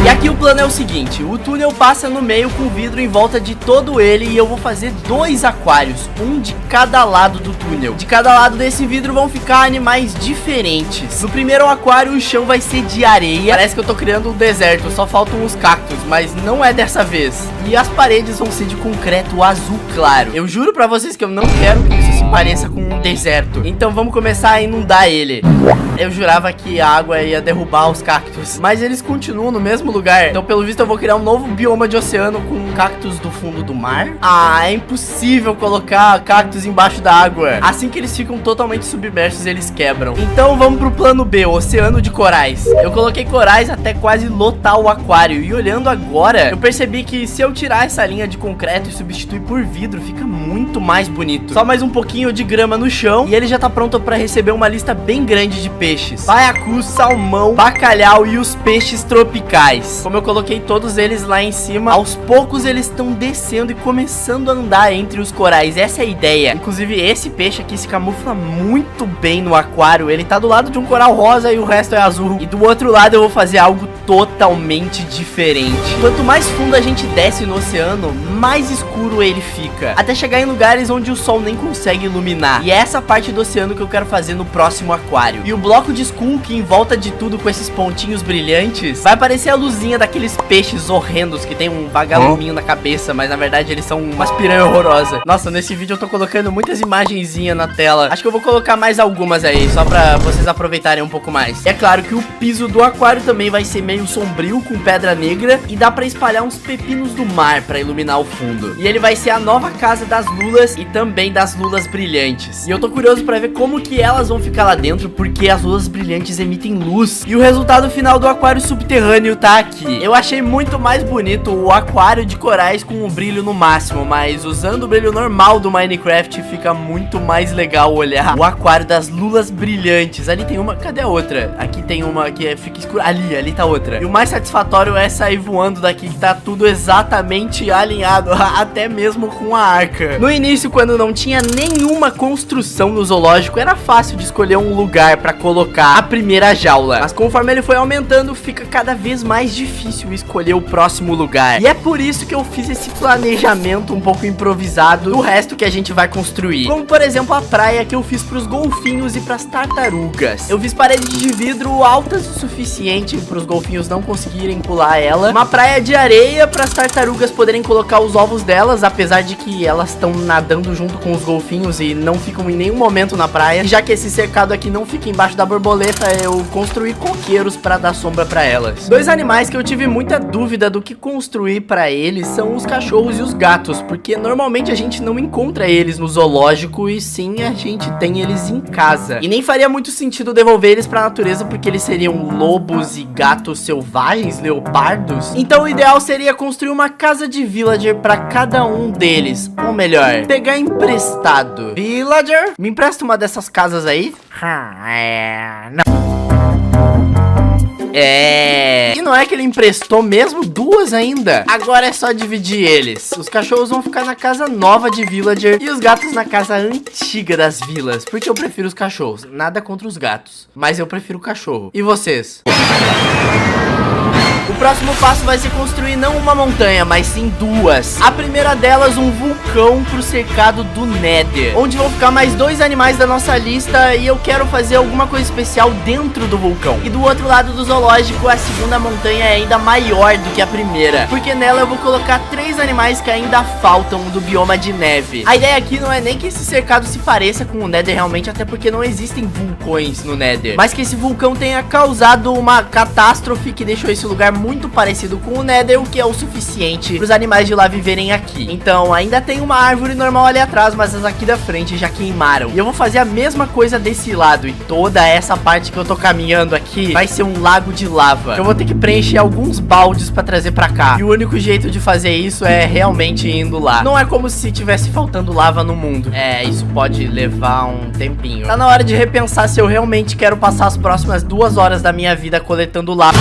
E aqui o plano é o seguinte, o túnel passa no meio com vidro em volta de todo ele e eu vou fazer 2 aquários, um de cada lado do túnel. De cada lado desse vidro vão ficar animais diferentes. No primeiro aquário o chão vai ser de areia, parece que eu tô criando um deserto, só faltam os cactos, mas não é dessa vez. E as paredes vão ser de concreto azul claro. Eu juro pra vocês que eu não quero que isso se pareça com um deserto. Então vamos começar a inundar ele. Eu jurava que a água ia derrubar os cactos, mas eles continuam no mesmo lugar. Então pelo visto eu vou criar um novo bioma de oceano com cactos do fundo do mar. Ah, é impossível colocar cactos embaixo da água. Assim que eles ficam totalmente submersos, eles quebram. Então vamos pro plano B, o oceano de corais. Eu coloquei corais até quase lotar o aquário. E olhando agora, eu percebi que se eu tirar essa linha de concreto e substituir por vidro, fica muito mais bonito. Só mais um pouquinho de grama no chão e ele já tá pronto para receber uma lista bem grande de peixes. Baiacu, salmão, bacalhau e os peixes tropicais. Como eu coloquei todos eles lá em cima, aos poucos eles estão descendo e começando a andar entre os corais. Essa é a ideia. Inclusive esse peixe aqui se camufla muito bem no aquário. Ele tá do lado de um coral rosa e o resto é azul. E do outro lado eu vou fazer algo totalmente diferente. Quanto mais fundo a gente desce no oceano, mais escuro ele fica, até chegar em lugares onde o sol nem consegue iluminar. E é essa parte do oceano que eu quero fazer no próximo aquário. E o bloco de skunk em volta de tudo com esses pontinhos brilhantes vai parecer a luzinha daqueles peixes horrendos que tem um vagaluminho na cabeça, mas na verdade eles são umas piranha horrorosa. Nossa, nesse vídeo eu tô colocando muitas imagenzinhas na tela. Acho que eu vou colocar mais algumas aí, só pra vocês aproveitarem um pouco mais. E é claro que o piso do aquário também vai ser meio sombrio, com pedra negra, e dá pra espalhar uns pepinos do mar pra iluminar o fundo. E ele vai ser a nova casa das lulas e também das lulas brilhantes. E eu tô curioso pra ver como que elas vão ficar lá dentro, porque as lulas brilhantes emitem luz. E o resultado final do aquário subterrâneo tá aqui. Eu achei muito mais bonito o aquário de corais com o brilho no máximo, mas usando o brilho normal do Minecraft fica muito mais legal olhar o aquário das lulas brilhantes. Ali tem uma, cadê a outra? Aqui tem uma que fica escura, ali tá outra. E o mais satisfatório é sair voando daqui, que tá tudo exatamente alinhado, até mesmo com a arca. No início, quando não tinha nenhuma construção no zoológico, era fácil de escolher um lugar pra colocar a primeira jaula, mas conforme ele foi aumentando, fica cada vez mais difícil escolher o próximo lugar. E é por isso que eu fiz esse planejamento um pouco improvisado do resto que a gente vai construir, como por exemplo a praia que eu fiz pros golfinhos e pras tartarugas. Eu fiz paredes de vidro altas o suficiente pros golfinhos não conseguirem pular ela, uma praia de areia pras tartarugas poderem colocar os ovos delas, apesar de que elas estão nadando junto com os golfinhos e não ficam em nenhum momento na praia. E já que esse cercado aqui não fica embaixo da borboleta, eu construí coqueiros pra dar sombra pra elas. Dois animais que eu tive muita dúvida do que construir pra eles são os cachorros e os gatos, porque normalmente a gente não encontra eles no zoológico e sim a gente tem eles em casa. E nem faria muito sentido devolver eles pra natureza, porque eles seriam lobos e gatos selvagens, leopardos. Então o ideal seria construir uma casa de villager pra cada um deles, ou melhor, pegar emprestado. Villager, me empresta uma dessas casas aí? Não. E não é que ele emprestou mesmo? Duas ainda. Agora é só dividir eles. Os cachorros vão ficar na casa nova de villager e os gatos na casa antiga das vilas, porque eu prefiro os cachorros. Nada contra os gatos, mas eu prefiro o cachorro. E vocês? O próximo passo vai ser construir não uma montanha, mas sim duas. A primeira delas, um vulcão pro cercado do Nether, onde vão ficar mais dois animais da nossa lista. E eu quero fazer alguma coisa especial dentro do vulcão. E do outro lado do zoológico, a segunda montanha é ainda maior do que a primeira, porque nela eu vou colocar 3 animais que ainda faltam do bioma de neve. A ideia aqui não é nem que esse cercado se pareça com o Nether realmente, até porque não existem vulcões no Nether, mas que esse vulcão tenha causado uma catástrofe que deixou esse lugar muito parecido com o Nether, o que é o suficiente para os animais de lá viverem aqui. Então ainda tem uma árvore normal ali atrás, mas as aqui da frente já queimaram. E eu vou fazer a mesma coisa desse lado, e toda essa parte que eu tô caminhando aqui vai ser um lago de lava. Eu vou ter que preencher alguns baldes para trazer para cá, e o único jeito de fazer isso é realmente indo lá. Não é como se tivesse faltando lava no mundo. Isso pode levar um tempinho. Tá na hora de repensar se eu realmente quero passar as próximas 2 horas da minha vida coletando lava.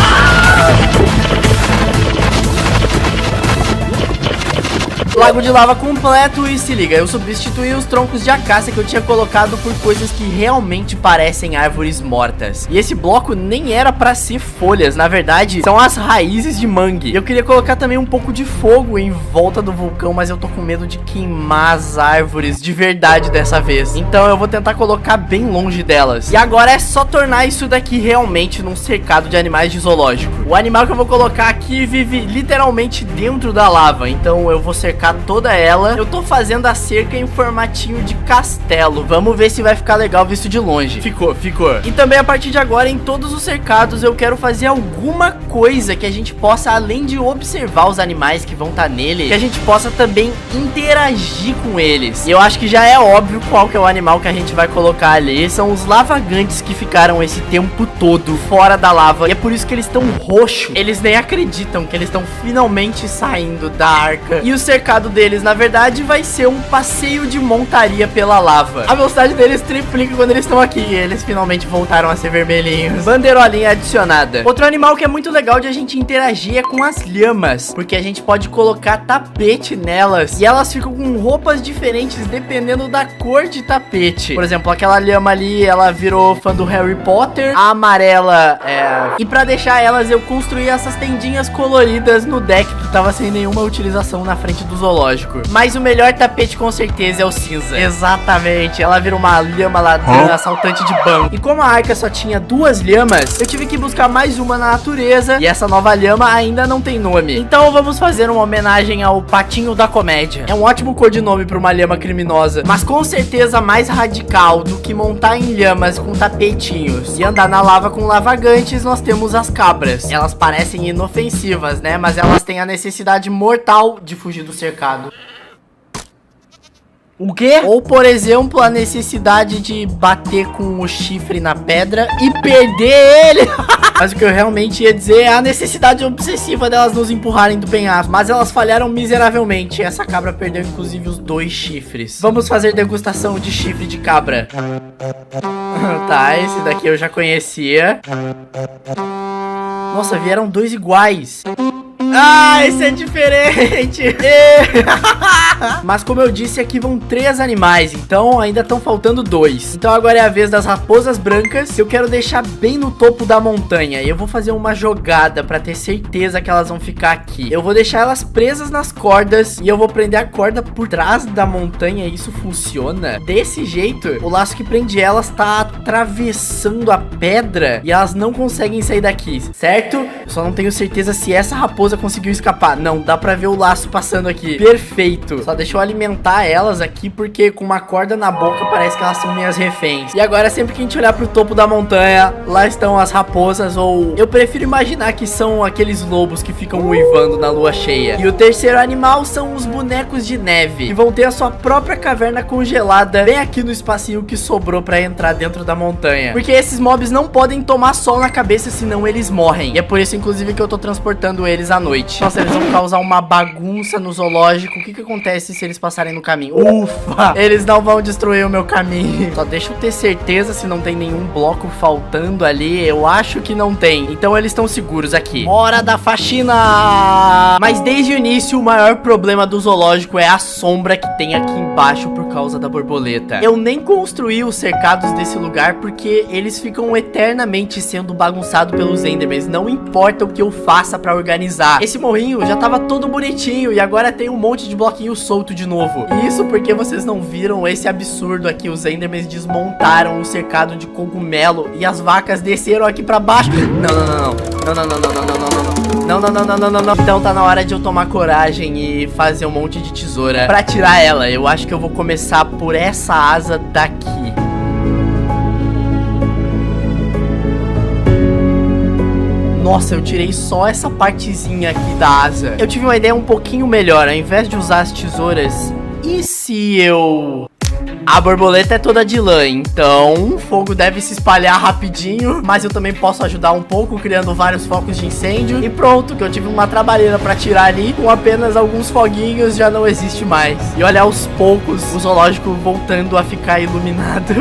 Lago de lava completo e se liga, eu substituí os troncos de acácia que eu tinha colocado por coisas que realmente parecem árvores mortas. E esse bloco nem era pra ser folhas, na verdade, são as raízes de mangue. Eu queria colocar também um pouco de fogo em volta do vulcão, mas eu tô com medo de queimar as árvores de verdade dessa vez. Então eu vou tentar colocar bem longe delas. E agora é só tornar isso daqui realmente num cercado de animais de zoológico. O animal que eu vou colocar aqui vive literalmente dentro da lava, então eu vou cercar toda ela. Eu tô fazendo a cerca em formatinho de castelo. Vamos ver se vai ficar legal visto de longe. Ficou. E também a partir de agora, em todos os cercados, eu quero fazer alguma coisa que a gente possa, além de observar os animais que vão estar nele, que a gente possa também interagir com eles. E eu acho que já é óbvio qual que é o animal que a gente vai colocar ali. São os lavagantes que ficaram esse tempo todo fora da lava. E é por isso que eles estão roxos. Eles nem acreditam que eles estão finalmente saindo da arca. E o cercado deles, na verdade, vai ser um passeio de montaria pela lava. A velocidade deles triplica quando eles estão aqui. Eles finalmente voltaram a ser vermelhinhos. Bandeirolinha adicionada. Outro animal que é muito legal de a gente interagir é com as lhamas, porque a gente pode colocar tapete nelas e elas ficam com roupas diferentes dependendo da cor de tapete. Por exemplo, aquela lhama ali, ela virou fã do Harry Potter. A amarela E pra deixar elas, eu construí essas tendinhas coloridas no deck que tava sem nenhuma utilização na frente do zoológico. Mas o melhor tapete com certeza é o cinza. Exatamente, ela vira uma lhama ladrã, assaltante de banco. E como a arca só tinha 2 lhamas, eu tive que buscar mais uma na natureza. E essa nova lhama ainda não tem nome. Então vamos fazer uma homenagem ao Patinho da Comédia. É um ótimo codinome pra uma lhama criminosa, mas com certeza mais radical do que montar em lhamas com tapetinhos e andar na lava com lavagantes. Nós temos as cabras. Elas parecem inofensivas, né? Mas elas têm a necessidade mortal de fugir do cercado. O quê? Ou, por exemplo, a necessidade de bater com o chifre na pedra e perder ele. Mas o que eu realmente ia dizer é a necessidade obsessiva delas nos empurrarem do penhasco. Mas elas falharam miseravelmente. Essa cabra perdeu, inclusive, os 2 chifres. Vamos fazer degustação de chifre de cabra. Tá, esse daqui eu já conhecia. Nossa, vieram 2 iguais. Ah, esse é diferente. Mas como eu disse, aqui vão 3 animais, então ainda estão faltando 2. Então agora é a vez das raposas brancas, que eu quero deixar bem no topo da montanha. E eu vou fazer uma jogada pra ter certeza que elas vão ficar aqui. Eu vou deixar elas presas nas cordas e eu vou prender a corda por trás da montanha. E isso funciona desse jeito. O laço que prende elas tá atravessando a pedra e elas não conseguem sair daqui, certo? Eu só não tenho certeza se essa raposa conseguiu escapar. Não, dá pra ver o laço passando aqui. Perfeito. Só deixa eu alimentar elas aqui, porque com uma corda na boca parece que elas são minhas reféns. E agora, sempre que a gente olhar pro topo da montanha, lá estão as raposas, ou eu prefiro imaginar que são aqueles lobos que ficam uivando na lua cheia. E o terceiro animal são os bonecos de neve, que vão ter a sua própria caverna congelada bem aqui no espacinho que sobrou pra entrar dentro da montanha. Porque esses mobs não podem tomar sol na cabeça, senão eles morrem. E é por isso, inclusive, que eu tô transportando eles à noite. Nossa, eles vão causar uma bagunça no zoológico. O que acontece se eles passarem no caminho? Ufa! Eles não vão destruir o meu caminho. Só deixa eu ter certeza se não tem nenhum bloco faltando ali. Eu acho que não tem. Então eles estão seguros aqui. Hora da faxina! Mas desde o início, o maior problema do zoológico é a sombra que tem aqui embaixo por causa da borboleta. Eu nem construí os cercados desse lugar porque eles ficam eternamente sendo bagunçados pelos Endermans. Não importa o que eu faça pra organizar. Esse morrinho já tava todo bonitinho e agora tem um monte de bloquinho solto de novo. E isso porque vocês não viram esse absurdo aqui. Os Endermans desmontaram o cercado de cogumelo e as vacas desceram aqui pra baixo. Não. Então tá na hora de eu tomar coragem e fazer um monte de tesoura pra tirar ela. Eu acho que eu vou começar por essa asa daqui. Nossa, eu tirei só essa partezinha aqui da asa. Eu tive uma ideia um pouquinho melhor. Ao invés de usar as tesouras, e se eu... A borboleta é toda de lã, então o fogo deve se espalhar rapidinho. Mas eu também posso ajudar um pouco, criando vários focos de incêndio. E pronto, que eu tive uma trabalheira pra tirar ali. Com apenas alguns foguinhos já não existe mais. E olha, aos poucos o zoológico voltando a ficar iluminado.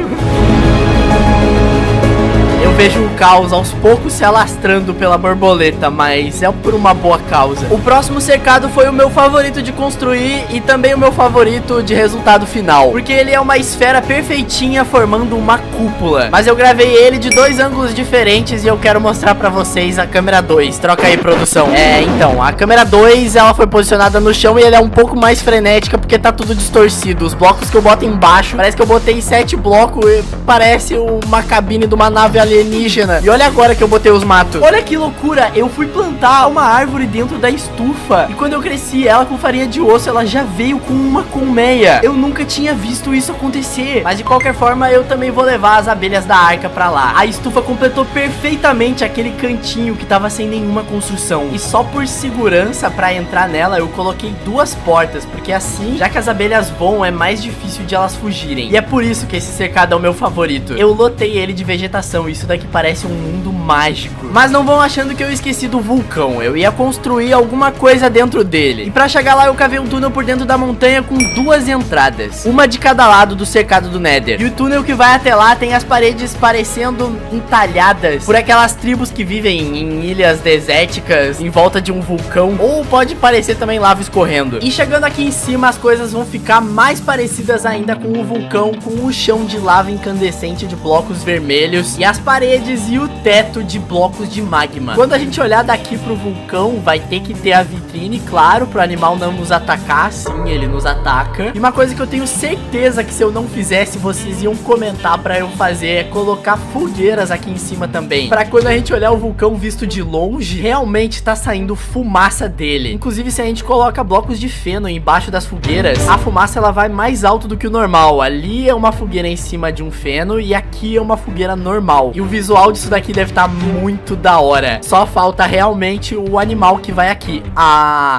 Eu vejo o caos aos poucos se alastrando pela borboleta, mas é por uma boa causa. O próximo cercado foi o meu favorito de construir e também o meu favorito de resultado final, porque ele é uma esfera perfeitinha formando uma cúpula. Mas eu gravei ele de 2 ângulos diferentes e eu quero mostrar pra vocês a câmera 2. Troca aí, produção. Então, a câmera 2, ela foi posicionada no chão e ela é um pouco mais frenética porque tá tudo distorcido. Os blocos que eu boto embaixo, parece que eu botei 7 blocos e parece uma cabine de uma nave alienígena. E olha agora que eu botei os matos. Olha que loucura, eu fui plantar uma árvore dentro da estufa e quando eu cresci ela com farinha de osso, ela já veio com uma colmeia. Eu nunca tinha visto isso acontecer. Mas de qualquer forma, eu também vou levar as abelhas da arca pra lá. A estufa completou perfeitamente aquele cantinho que tava sem nenhuma construção. E só por segurança pra entrar nela, eu coloquei 2 portas, porque assim, já que as abelhas voam, é mais difícil de elas fugirem. E é por isso que esse cercado é o meu favorito. Eu lotei ele de vegetação, isso daqui parece um mundo mágico. Mas não vão achando que eu esqueci do vulcão. Eu ia construir alguma coisa dentro dele. E pra chegar lá, eu cavei um túnel por dentro da montanha com 2 entradas, uma de cada lado do cercado do Nether. E o túnel que vai até lá tem as paredes parecendo entalhadas por aquelas tribos que vivem em ilhas desérticas em volta de um vulcão, ou pode parecer também lava escorrendo. E chegando aqui em cima, as coisas vão ficar mais parecidas ainda com o vulcão, com o chão de lava incandescente de blocos vermelhos e as paredes e o teto de blocos de magma. Quando a gente olhar daqui pro vulcão, vai ter que ter a vitrine, claro, pro animal não nos atacar. Sim, ele nos ataca. E uma coisa que eu tenho certeza que se eu não fizesse, vocês iam comentar pra eu fazer, é colocar fogueiras aqui em cima também, pra quando a gente olhar o vulcão visto de longe, realmente tá saindo fumaça dele. Inclusive, se a gente coloca blocos de feno embaixo das fogueiras, a fumaça ela vai mais alto do que o normal. Ali é uma fogueira em cima de um feno e aqui é uma fogueira normal. E o visual disso daqui deve estar muito da hora. Só falta realmente o animal que vai aqui.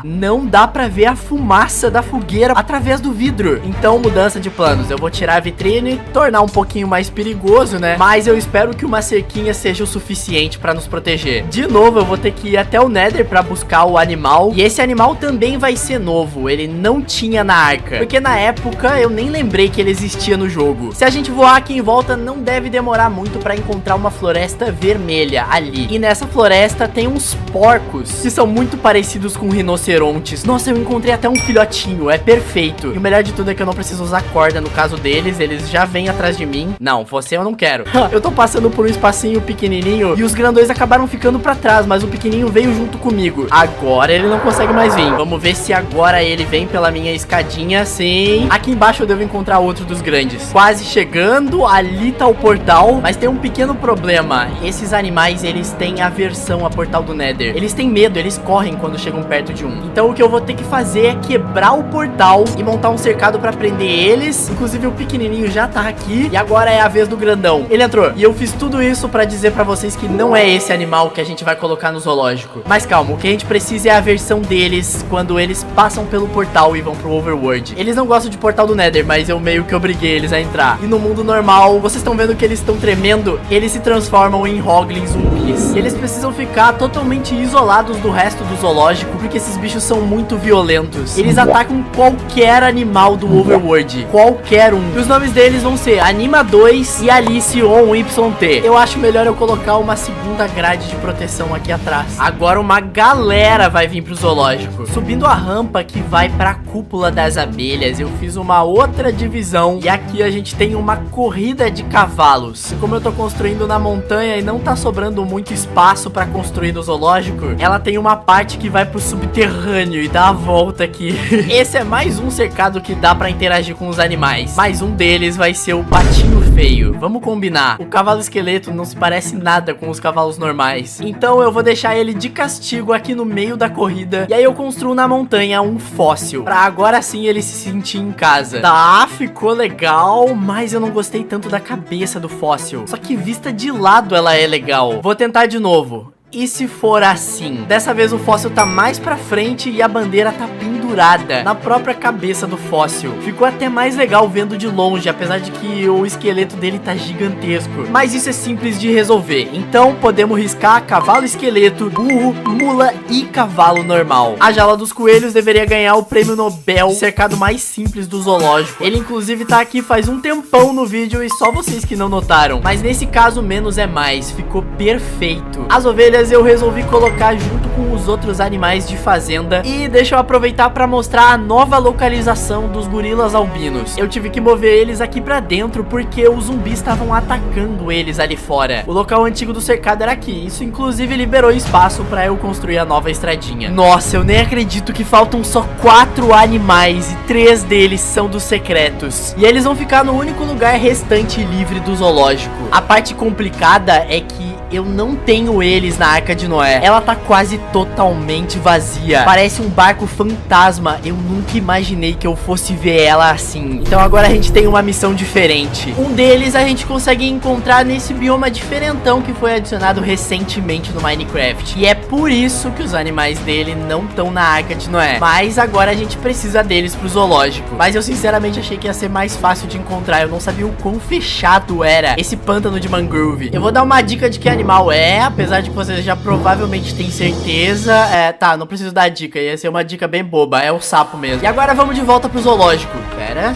Não dá pra ver a fumaça da fogueira através do vidro. Então, mudança de planos. Eu vou tirar a vitrine, tornar um pouquinho mais perigoso, né? Mas eu espero que uma cerquinha seja o suficiente pra nos proteger. De novo, eu vou ter que ir até o Nether pra buscar o animal. E esse animal também vai ser novo. Ele não tinha na arca, porque na época eu nem lembrei que ele existia no jogo. Se a gente voar aqui em volta, não deve demorar muito pra encontrar uma floresta vermelha ali. E nessa floresta tem uns porcos que são muito parecidos com rinocerontes. Nossa, eu encontrei até um filhotinho, é perfeito. E o melhor de tudo é que eu não preciso usar corda no caso deles, eles já vêm atrás de mim. Não, você eu não quero. Eu tô passando por um espacinho pequenininho e os grandões acabaram ficando pra trás, mas o pequenininho veio junto comigo. Agora ele não consegue mais vir. Vamos ver se agora ele vem pela minha escadinha. Sim. Aqui embaixo eu devo encontrar outro dos grandes. Quase chegando, ali tá o portal, mas tem um pequeno problema. Esses animais, eles têm aversão a portal do Nether. Eles têm medo, eles correm quando chegam perto de um. Então o que eu vou ter que fazer é quebrar o portal e montar um cercado pra prender eles. Inclusive o pequenininho já tá aqui e agora é a vez do grandão. Ele entrou. E eu fiz tudo isso pra dizer pra vocês que não é esse animal que a gente vai colocar no zoológico. Mas calma, o que a gente precisa é a versão deles quando eles passam pelo portal e vão pro Overworld. Eles não gostam de portal do Nether, mas eu meio que obriguei eles a entrar. E no mundo normal, vocês estão vendo que eles estão tremendo? Eles se transformam em Hoglins zumbis. E eles precisam ficar totalmente isolados do resto do zoológico, porque esses bichos são muito violentos. Eles atacam qualquer animal do Overworld. Qualquer um. E os nomes deles vão ser Anima 2 e Alice on YT. Eu acho melhor eu colocar uma segunda grade de proteção aqui atrás. Agora uma galera vai vir pro zoológico. Subindo a rampa que vai pra cúpula das abelhas, eu fiz uma outra divisão. E aqui a gente tem uma corrida de cavalos. Como eu tô construindo na montanha e não tá sobrando muito espaço pra construir no zoológico, ela tem uma parte que vai pro subterrâneo e dá a volta aqui. Esse é mais um cercado que dá pra interagir com os animais. Mais um deles vai ser o patinho feio. Vamos combinar. O cavalo esqueleto não se parece nada com os cavalos normais. Então eu vou deixar ele de castigo aqui no meio da corrida. E aí eu construo na montanha um fóssil, pra agora sim ele se sentir em casa. Tá, ficou legal, mas eu não gostei tanto da cabeça do fóssil. Só que vista de lado ela é legal. Vou tentar de novo. E se for assim? Dessa vez o fóssil tá mais pra frente e a bandeira tá pendurada na própria cabeça do fóssil. Ficou até mais legal vendo de longe, apesar de que o esqueleto dele tá gigantesco. Mas isso é simples de resolver. Então podemos riscar cavalo esqueleto, burro, mula e cavalo normal. A jaula dos coelhos deveria ganhar o prêmio Nobel, cercado mais simples do zoológico. Ele inclusive tá aqui faz um tempão no vídeo e só vocês que não notaram. Mas nesse caso menos é mais, ficou perfeito. As ovelhas eu resolvi colocar junto com os outros animais de fazenda. E deixa eu aproveitar para mostrar a nova localização dos gorilas albinos. Eu tive que mover eles aqui pra dentro porque os zumbis estavam atacando eles ali fora. O local antigo do cercado era aqui. Isso inclusive liberou espaço para eu construir a nova estradinha. Nossa, eu nem acredito que faltam só 4 animais e 3 deles são dos secretos. E eles vão ficar no único lugar restante livre do zoológico. A parte complicada é que eu não tenho eles na Arca de Noé. Ela tá quase totalmente vazia. Parece um barco fantasma. Eu nunca imaginei que eu fosse ver ela assim. Então agora a gente tem uma missão diferente. Um deles a gente consegue encontrar nesse bioma diferentão que foi adicionado recentemente no Minecraft. E é por isso que os animais dele não estão na Arca de Noé. Mas agora a gente precisa deles pro zoológico. Mas eu sinceramente achei que ia ser mais fácil de encontrar. Eu não sabia o quão fechado era esse pântano de mangrove. Eu vou dar uma dica de que animal é, apesar de que vocês já provavelmente têm certeza. Tá, não preciso dar dica, ia ser uma dica bem boba, é o sapo mesmo. E agora vamos de volta pro zoológico. Pera,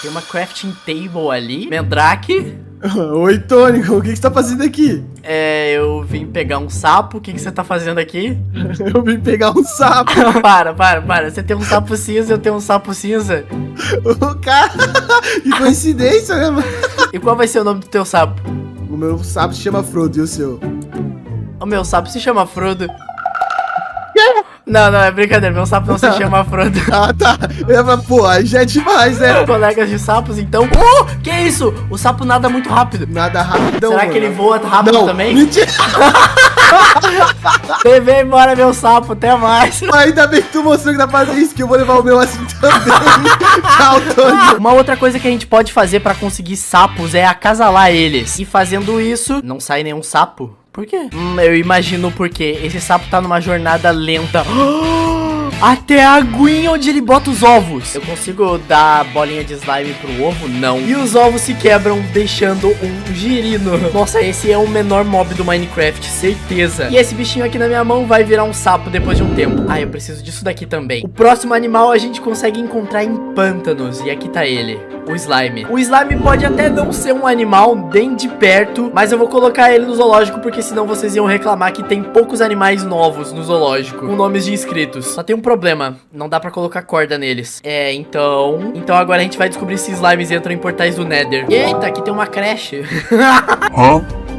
tem uma crafting table ali. Mandrake. Oi, Tônico, o que você tá fazendo aqui? Eu vim pegar um sapo. O que você tá fazendo aqui? Eu vim pegar um sapo. Para. Você tem um sapo cinza, eu tenho um sapo cinza. O cara... Que coincidência, né, mano? E qual vai ser o nome do teu sapo? O meu sapo se chama Frodo, e o seu? O meu sapo se chama Frodo. Não, é brincadeira, meu sapo não se chama Frodo. Ah, tá. Pô, aí já é demais, né? Colegas de sapos, então... que isso? O sapo nada muito rápido. Nada rapidão. Será que ele voa rápido não, também? Mentira. Levei embora meu sapo, até mais. Ainda bem que tu mostrou que dá pra fazer isso, que eu vou levar o meu assim também. Tchau, Tônico. Uma outra coisa que a gente pode fazer pra conseguir sapos é acasalar eles. E fazendo isso, não sai nenhum sapo. Por quê? Eu imagino por quê. Esse sapo tá numa jornada lenta. Até a aguinha onde ele bota os ovos. Eu consigo dar bolinha de slime pro ovo? Não. E os ovos se quebram deixando um girino. Nossa, esse é o menor mob do Minecraft, certeza. E esse bichinho aqui na minha mão vai virar um sapo depois de um tempo. Ah, eu preciso disso daqui também. O próximo animal a gente consegue encontrar em pântanos. E aqui tá ele. O slime. O slime pode até não ser um animal bem de perto, mas eu vou colocar ele no zoológico porque senão vocês iam reclamar que tem poucos animais novos no zoológico com nomes de inscritos. Só tem um problema, não dá pra colocar corda neles. Então agora a gente vai descobrir se slimes entram em portais do Nether. Eita, aqui tem uma creche.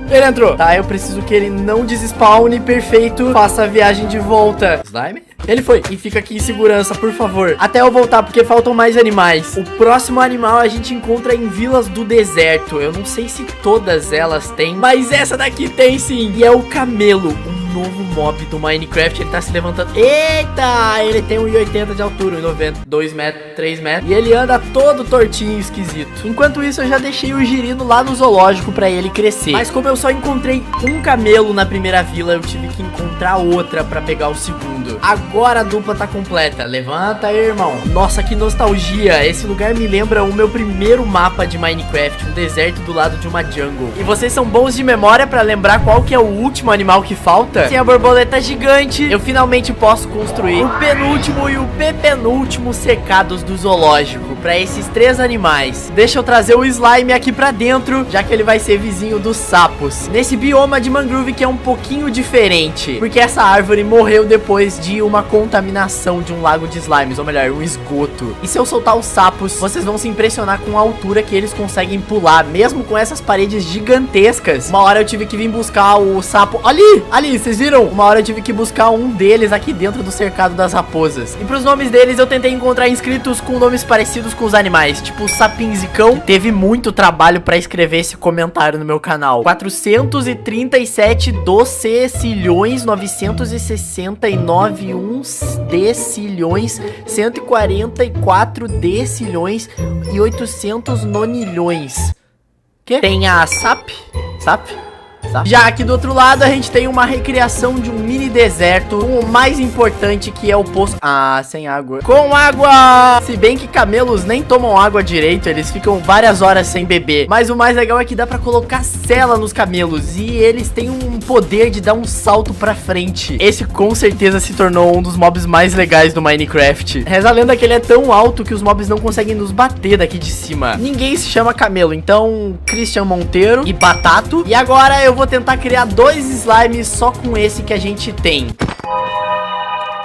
Ele entrou. Tá, eu preciso que ele não desspawne, perfeito. Faça a viagem de volta. Slime? Ele foi. E fica aqui em segurança, por favor. Até eu voltar, porque faltam mais animais. O próximo animal a gente encontra em Vilas do Deserto. Eu não sei se todas elas têm, mas essa daqui tem sim. E é o camelo, um novo mob do Minecraft. Ele tá se levantando. Eita! Ele tem 1,80 de altura, 1,90, 2 metros, 3 metros. E ele anda todo tortinho, esquisito. Enquanto isso, eu já deixei o girino lá no zoológico pra ele crescer. Mas como eu só encontrei um camelo na primeira vila, eu tive que encontrar outra pra pegar o segundo. Agora a dupla tá completa. Levanta aí, irmão. Nossa, que nostalgia. Esse lugar me lembra o meu primeiro mapa de Minecraft, um deserto do lado de uma jungle. E vocês são bons de memória pra lembrar qual que é o último animal que falta? Tem a borboleta gigante. Eu finalmente posso construir o penúltimo e o penúltimo cercados do zoológico pra esses 3 animais. Deixa eu trazer o slime aqui pra dentro, já que ele vai ser vizinho dos sapos. Nesse bioma de mangrove que é um pouquinho diferente, porque essa árvore morreu depois de uma contaminação de um lago de slimes, ou melhor, um esgoto. E se eu soltar os sapos, vocês vão se impressionar com a altura que eles conseguem pular, mesmo com essas paredes gigantescas. Uma hora eu tive que vir buscar o sapo ali, vocês viram? Uma hora eu tive que buscar um deles aqui dentro do cercado das raposas. E pros nomes deles eu tentei encontrar inscritos com nomes parecidos com os animais, tipo Sapinzicão. Teve muito trabalho pra escrever esse comentário no meu canal. 437 docecilhões 969 decilhões 144 decilhões e 800 nonilhões. Que? Tem a tá? Já aqui do outro lado, a gente tem uma recriação de um mini deserto, com o mais importante que é o poço... Ah, sem água. Com água! Se bem que camelos nem tomam água direito, eles ficam várias horas sem beber. Mas o mais legal é que dá pra colocar sela nos camelos e eles têm um poder de dar um salto pra frente. Esse com certeza se tornou um dos mobs mais legais do Minecraft. Reza a lenda que ele é tão alto que os mobs não conseguem nos bater daqui de cima. Ninguém se chama camelo, então Christian Monteiro e Batato. E agora eu vou tentar criar 2 slimes só com esse que a gente tem.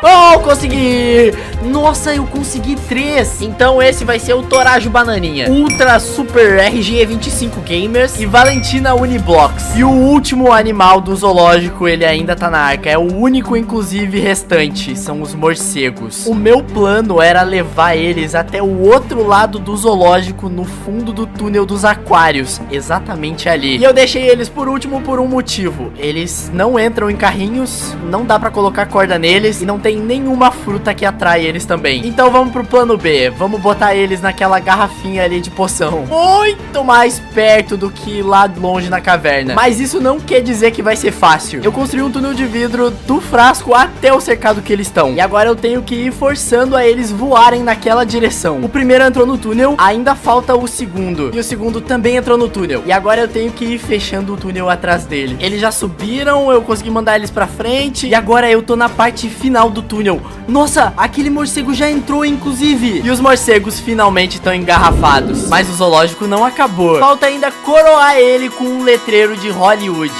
Oh, consegui! Nossa, eu consegui 3. Então esse vai ser o Torajo Bananinha, Ultra Super RG25 Gamers e Valentina Uniblocks. E o último animal do zoológico, ele ainda tá na arca. É o único, inclusive, restante. São os morcegos. O meu plano era levar eles até o outro lado do zoológico, no fundo do túnel dos aquários. Exatamente ali. E eu deixei eles por último por um motivo. Eles não entram em carrinhos, não dá pra colocar corda neles e não tem nenhuma fruta que atrai eles também. Então vamos pro plano B. Vamos botar eles naquela garrafinha ali de poção, muito mais perto do que lá longe na caverna. Mas isso não quer dizer que vai ser fácil. Eu construí um túnel de vidro do frasco até o cercado que eles estão. E agora eu tenho que ir forçando a eles voarem naquela direção. O primeiro entrou no túnel, ainda falta o segundo. E o segundo também entrou no túnel. E agora eu tenho que ir fechando o túnel atrás dele. Eles já subiram, eu consegui mandar eles pra frente. E agora eu tô na parte final do túnel. Nossa, aquele morcego já entrou, inclusive. E os morcegos finalmente estão engarrafados. Mas o zoológico não acabou. Falta ainda coroar ele com um letreiro de Hollywood.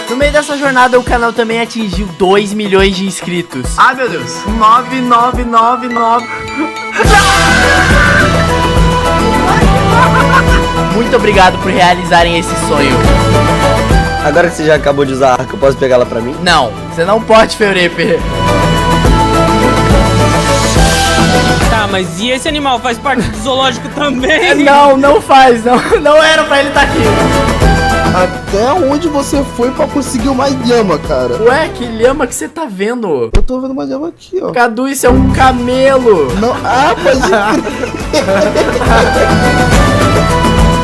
No meio dessa jornada, o canal também atingiu 2 milhões de inscritos. Ai, meu Deus. 9999. Muito obrigado por realizarem esse sonho. Agora que você já acabou de usar a arca, eu posso pegar ela pra mim? Não, você não pode, Feurepe. Tá, mas e esse animal faz parte do zoológico também? Não, não faz, não era pra ele estar aqui. Até onde você foi pra conseguir uma lhama, cara? Ué, que lhama que você tá vendo? Eu tô vendo uma lhama aqui, ó. Cadu, isso é um camelo. Não, pode crer.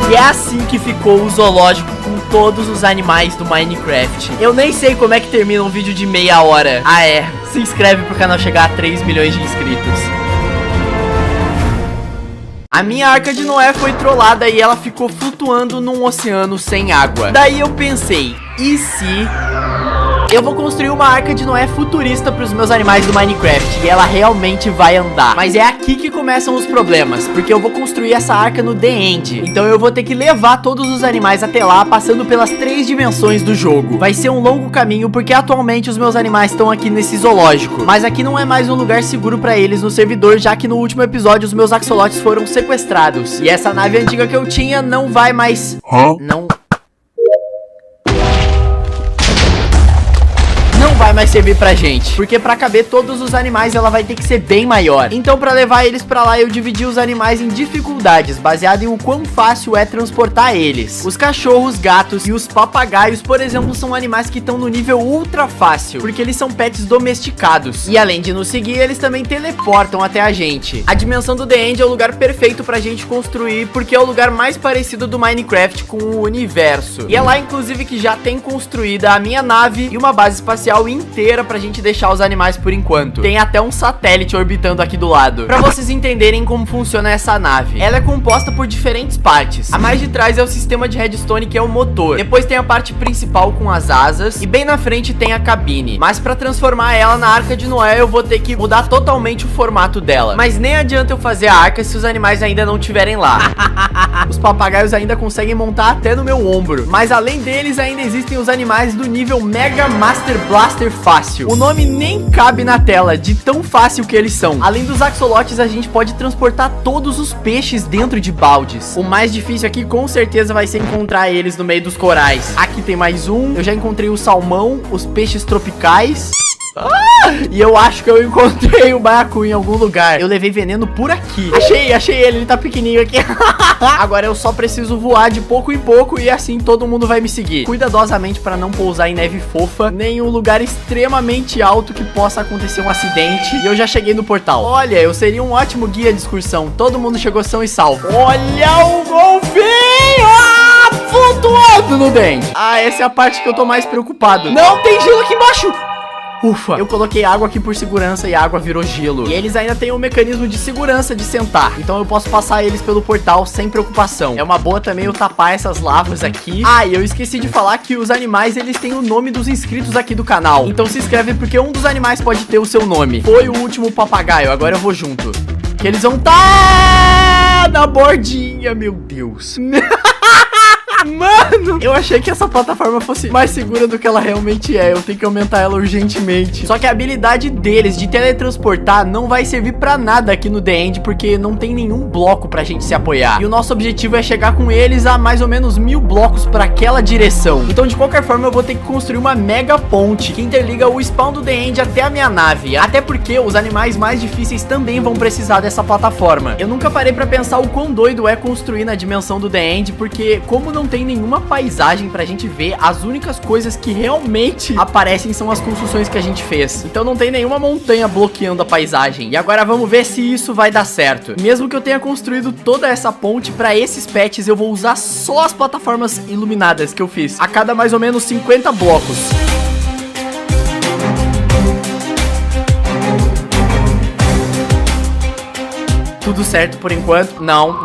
E é assim que ficou o zoológico com todos os animais do Minecraft. Eu nem sei como é que termina um vídeo de meia hora. Ah, é. Se inscreve pro canal chegar a 3 milhões de inscritos. A minha arca de Noé foi trollada e ela ficou flutuando num oceano sem água. Daí eu pensei, e se... eu vou construir uma arca de Noé futurista para os meus animais do Minecraft e ela realmente vai andar. Mas é aqui que começam os problemas, porque eu vou construir essa arca no The End. Então eu vou ter que levar todos os animais até lá, passando pelas 3 dimensões do jogo. Vai ser um longo caminho, porque atualmente os meus animais estão aqui nesse zoológico. Mas aqui não é mais um lugar seguro para eles no servidor, já que no último episódio os meus axolotes foram sequestrados. E essa nave antiga que eu tinha não vai mais... Não vai mais servir pra gente, porque pra caber todos os animais ela vai ter que ser bem maior. Então pra levar eles pra lá eu dividi os animais em dificuldades, baseado em o quão fácil é transportar eles. Os cachorros, gatos e os papagaios, por exemplo, são animais que estão no nível ultra fácil, porque eles são pets domesticados. E além de nos seguir, eles também teleportam até a gente. A dimensão do The End é o lugar perfeito pra gente construir, porque é o lugar mais parecido do Minecraft com o universo. E é lá inclusive que já tem construída a minha nave e uma base espacial inteira pra gente deixar os animais por enquanto. Tem até um satélite orbitando aqui do lado. Pra vocês entenderem como funciona essa nave, ela é composta por diferentes partes. A mais de trás é o sistema de redstone, que é o motor. Depois tem a parte principal com as asas e bem na frente tem a cabine. Mas pra transformar ela na Arca de Noé eu vou ter que mudar totalmente o formato dela. Mas nem adianta eu fazer a arca se os animais ainda não estiverem lá. Os papagaios ainda conseguem montar até no meu ombro. Mas além deles ainda existem os animais do nível Mega Master Blaster Fácil. O nome nem cabe na tela, de tão fácil que eles são. Além dos axolotes, a gente pode transportar todos os peixes dentro de baldes. O mais difícil aqui com certeza vai ser encontrar eles no meio dos corais. Aqui tem mais um. Eu já encontrei o salmão, os peixes tropicais. E eu acho que eu encontrei o baiacu em algum lugar. Eu levei veneno por aqui. Achei ele tá pequenininho aqui. Agora eu só preciso voar de pouco em pouco e assim todo mundo vai me seguir. Cuidadosamente para não pousar em neve fofa, nem em um lugar extremamente alto que possa acontecer um acidente. E eu já cheguei no portal. Olha, eu seria um ótimo guia de excursão. Todo mundo chegou são e salvo. Olha o golfinho! flutuando no dente. Ah, essa é a parte que eu tô mais preocupado. Não tem gelo aqui embaixo. Ufa, eu coloquei água aqui por segurança e a água virou gelo. E eles ainda têm um mecanismo de segurança de sentar. Então eu posso passar eles pelo portal sem preocupação. É uma boa também eu tapar essas lavas aqui. Ah, e eu esqueci de falar que os animais, eles têm o nome dos inscritos aqui do canal. Então se inscreve porque um dos animais pode ter o seu nome. Foi o último papagaio, agora eu vou junto. Que eles vão na bordinha, meu Deus. Mano, eu achei que essa plataforma fosse mais segura do que ela realmente é. Eu tenho que aumentar ela urgentemente. Só que a habilidade deles de teletransportar não vai servir pra nada aqui no The End, porque não tem nenhum bloco pra gente se apoiar. E o nosso objetivo é chegar com eles a mais ou menos 1000 blocos pra aquela direção. Então de qualquer forma eu vou ter que construir uma mega ponte que interliga o spawn do The End até a minha nave. Até porque os animais mais difíceis também vão precisar dessa plataforma. Eu nunca parei pra pensar o quão doido é construir na dimensão do The End, porque como não tem nenhuma paisagem pra gente ver, as únicas coisas que realmente aparecem são as construções que a gente fez. Então não tem nenhuma montanha bloqueando a paisagem. E agora vamos ver se isso vai dar certo. Mesmo que eu tenha construído toda essa ponte, pra esses pets eu vou usar só as plataformas iluminadas que eu fiz, a cada mais ou menos 50 blocos. Tudo certo por enquanto. Não.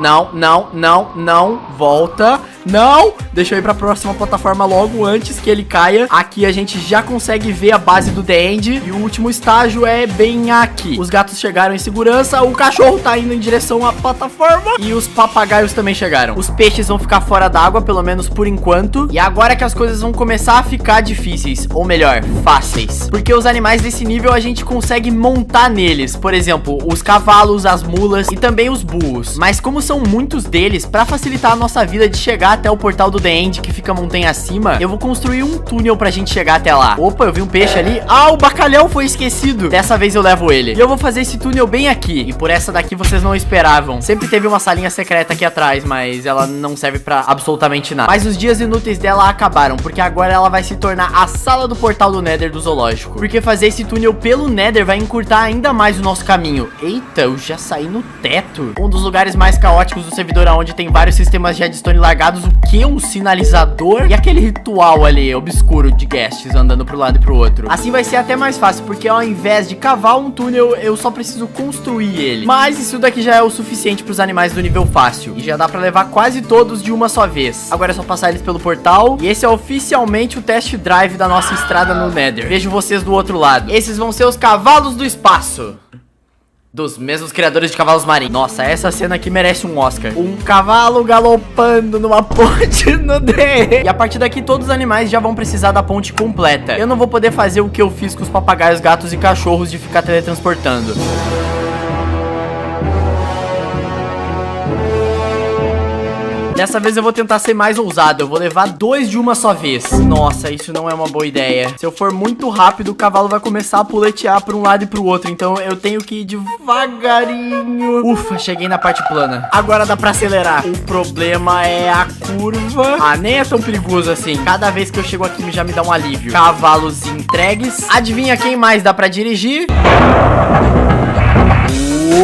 Volta. Não! Deixa eu ir pra próxima plataforma logo antes que ele caia. Aqui a gente já consegue ver a base do The End. E o último estágio é bem aqui. Os gatos chegaram em segurança. O cachorro tá indo em direção à plataforma. E os papagaios também chegaram. Os peixes vão ficar fora d'água, pelo menos por enquanto. E agora que as coisas vão começar a ficar difíceis. Ou melhor, fáceis. Porque os animais desse nível a gente consegue montar neles. Por exemplo, os cavalos, as mulas e também os burros. Mas como são muitos deles, pra facilitar a nossa vida de chegar até o portal do The End, que fica montanha acima, eu vou construir um túnel pra gente chegar até lá. Opa, eu vi um peixe ali. Ah, o bacalhau foi esquecido. Dessa vez eu levo ele. E eu vou fazer esse túnel bem aqui. E por essa daqui vocês não esperavam. Sempre teve uma salinha secreta aqui atrás, mas ela não serve pra absolutamente nada. Mas os dias inúteis dela acabaram, porque agora ela vai se tornar a sala do portal do Nether do zoológico. Porque fazer esse túnel pelo Nether vai encurtar ainda mais o nosso caminho. Eita, eu já saí no teto. Um dos lugares mais caóticos do servidor, onde tem vários sistemas de redstone largados. O que? Um sinalizador? E aquele ritual ali, obscuro, de guests andando pro lado e pro outro. Assim vai ser até mais fácil, porque ao invés de cavar um túnel, eu só preciso construir ele. Mas isso daqui já é o suficiente pros animais do nível fácil. E já dá pra levar quase todos de uma só vez. Agora é só passar eles pelo portal. E esse é oficialmente o test drive da nossa estrada no Nether. Vejo vocês do outro lado. Esses vão ser os cavalos do espaço. Dos mesmos criadores de cavalos marinhos. Nossa, essa cena aqui merece um Oscar. Um cavalo galopando numa ponte no D. E a partir daqui todos os animais já vão precisar da ponte completa. Eu não vou poder fazer o que eu fiz com os papagaios, gatos e cachorros de ficar teletransportando. Dessa vez eu vou tentar ser mais ousado. Eu vou levar 2 de uma só vez. Nossa, isso não é uma boa ideia. Se eu for muito rápido, o cavalo vai começar a puletear para um lado e para o outro. Então eu tenho que ir devagarinho. Ufa, cheguei na parte plana. Agora dá para acelerar. O problema é a curva. Ah, nem é tão perigoso assim. Cada vez que eu chego aqui já me dá um alívio. Cavalos entregues. Adivinha quem mais dá para dirigir?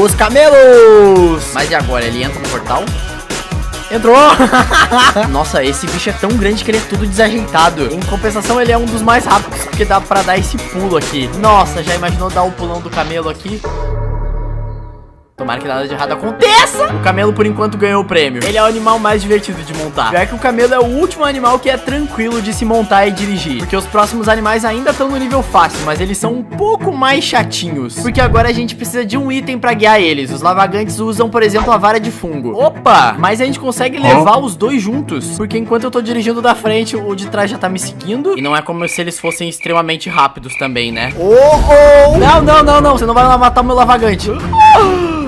Os camelos. Mas e agora? Ele entra no portal? Entrou! Nossa, esse bicho é tão grande que ele é tudo desajeitado. Em compensação, ele é um dos mais rápidos, porque dá pra dar esse pulo aqui. Nossa, já imaginou dar o pulão do camelo aqui? Tomara que nada de errado aconteça. O camelo, por enquanto, ganhou o prêmio. Ele é o animal mais divertido de montar. Pior que o camelo é o último animal que é tranquilo de se montar e dirigir. Porque os próximos animais ainda estão no nível fácil, mas eles são um pouco mais chatinhos. Porque agora a gente precisa de um item pra guiar eles. Os lavagantes usam, por exemplo, a vara de fungo. Opa! Mas a gente consegue levar os dois juntos. Porque enquanto eu tô dirigindo da frente, o de trás já tá me seguindo. E não é como se eles fossem extremamente rápidos também, né? Não. Você não vai matar o meu lavagante.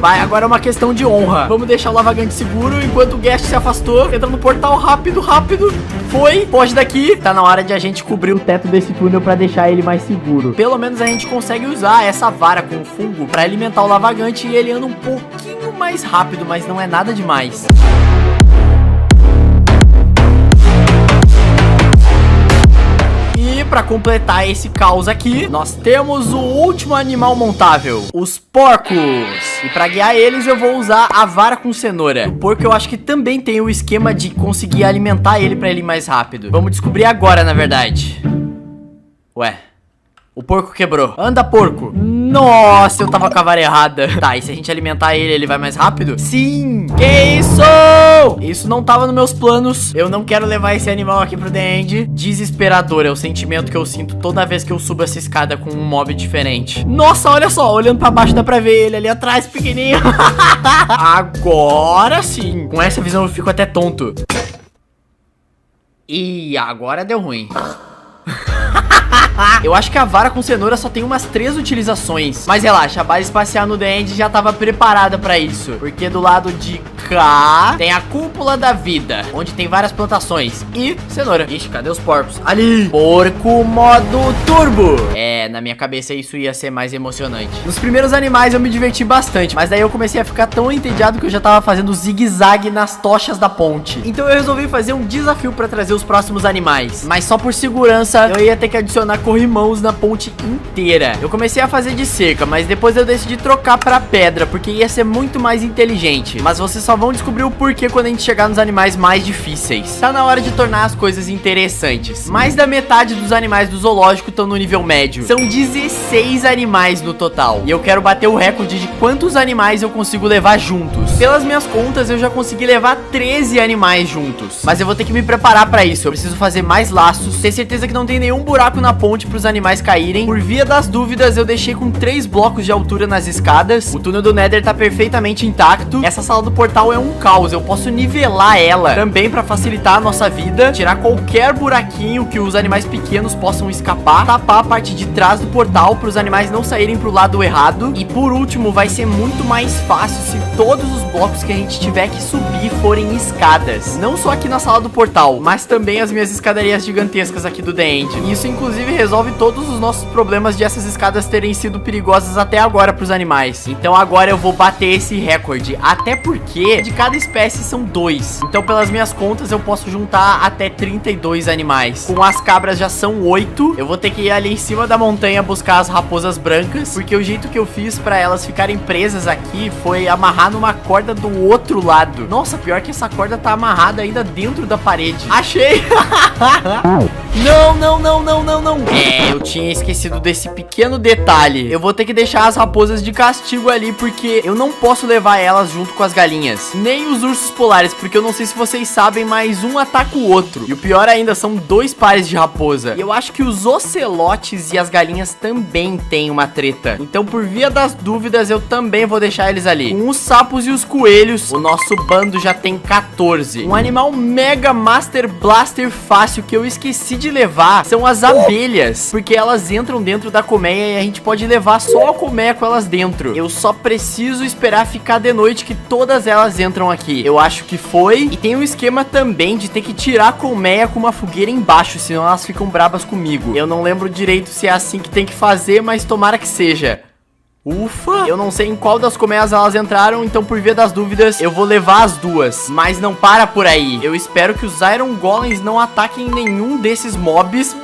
Vai, agora é uma questão de honra. Vamos deixar o lavagante seguro enquanto o guest se afastou. Entra no portal rápido. Foi, foge daqui. Tá na hora de a gente cobrir o teto desse túnel pra deixar ele mais seguro. Pelo menos a gente consegue usar essa vara com o fungo pra alimentar o lavagante e ele anda um pouquinho mais rápido, mas não é nada demais. E pra completar esse caos aqui, nós temos o último animal montável, os porcos. E pra guiar eles eu vou usar a vara com cenoura. O porco eu acho que também tem o esquema de conseguir alimentar ele pra ele ir mais rápido. Vamos descobrir agora, na verdade. Ué, o porco quebrou. Anda, porco. Nossa, eu tava com a vara errada. Tá, e se a gente alimentar ele, ele vai mais rápido? Sim. Que isso? Isso não tava nos meus planos. Eu não quero levar esse animal aqui pro The End. Desesperador é o sentimento que eu sinto toda vez que eu subo essa escada com um mob diferente. Nossa, olha só, olhando pra baixo dá pra ver ele ali atrás, pequenininho. Agora sim. Com essa visão eu fico até tonto. E agora deu ruim. Eu acho que a vara com cenoura só tem umas 3 utilizações. Mas relaxa, a base espacial no The End já tava preparada pra isso. Porque do lado de cá tem a cúpula da vida, onde tem várias plantações e cenoura. Ixi, cadê os porcos? Ali! Porco modo turbo. É, na minha cabeça isso ia ser mais emocionante. Nos primeiros animais eu me diverti bastante, mas daí eu comecei a ficar tão entediado que eu já tava fazendo zigue-zague nas tochas da ponte. Então eu resolvi fazer um desafio pra trazer os próximos animais. Mas só por segurança eu ia ter que adicionar corrimãos na ponte inteira. Eu comecei a fazer de cerca, mas depois eu decidi trocar pra pedra, porque ia ser muito mais inteligente. Mas vocês só vão descobrir o porquê quando a gente chegar nos animais mais difíceis. Tá na hora de tornar as coisas interessantes. Mais da metade dos animais do zoológico estão no nível médio. São 16 animais no total. E eu quero bater o recorde de quantos animais eu consigo levar juntos. Pelas minhas contas, eu já consegui levar 13 animais juntos. Mas eu vou ter que me preparar pra isso. Eu preciso fazer mais laços, ter certeza que não tem nenhum buraco na ponte pros animais caírem. Por via das dúvidas, eu deixei com 3 blocos de altura nas escadas. O túnel do Nether tá perfeitamente intacto. Essa sala do portal é um caos. Eu posso nivelar ela também pra facilitar a nossa vida, tirar qualquer buraquinho que os animais pequenos possam escapar, tapar a parte de trás do portal pros animais não saírem pro lado errado. E por último, vai ser muito mais fácil se todos os blocos que a gente tiver que subir forem escadas. Não só aqui na sala do portal, mas também as minhas escadarias gigantescas aqui do The End. E isso inclusive resolve todos os nossos problemas de essas escadas terem sido perigosas até agora pros animais. Então agora eu vou bater esse recorde, até porque de cada espécie são 2. Então pelas minhas contas eu posso juntar até 32 animais. Com as cabras já são 8. Eu vou ter que ir ali em cima da montanha buscar as raposas brancas, porque o jeito que eu fiz pra elas ficarem presas aqui foi amarrar numa corda do outro lado. Nossa, pior que essa corda tá amarrada ainda dentro da parede. Achei! Não, não, não, não, não, não. É, eu tinha esquecido desse pequeno detalhe. Eu vou ter que deixar as raposas de castigo ali, porque eu não posso levar elas junto com as galinhas. Nem os ursos polares, porque eu não sei se vocês sabem, mas um ataca o outro. E o pior ainda, são 2 pares de raposa. E eu acho que os ocelotes e as galinhas também têm uma treta. Então, por via das dúvidas, eu também vou deixar eles ali. Com os sapos e os coelhos, o nosso bando já tem 14. Um animal mega master blaster fácil que eu esqueci de levar são as abelhas, porque elas entram dentro da colmeia e a gente pode levar só a colmeia com elas dentro. Eu só preciso esperar ficar de noite que todas elas entram aqui. Eu acho que foi. E tem um esquema também de ter que tirar a colmeia com uma fogueira embaixo, senão elas ficam brabas comigo. Eu não lembro direito se é assim que tem que fazer, mas tomara que seja. Ufa, eu não sei em qual das colmeias elas entraram, então por via das dúvidas eu vou levar as 2. Mas não para por aí. Eu espero que os Iron Golems não ataquem nenhum desses mobs.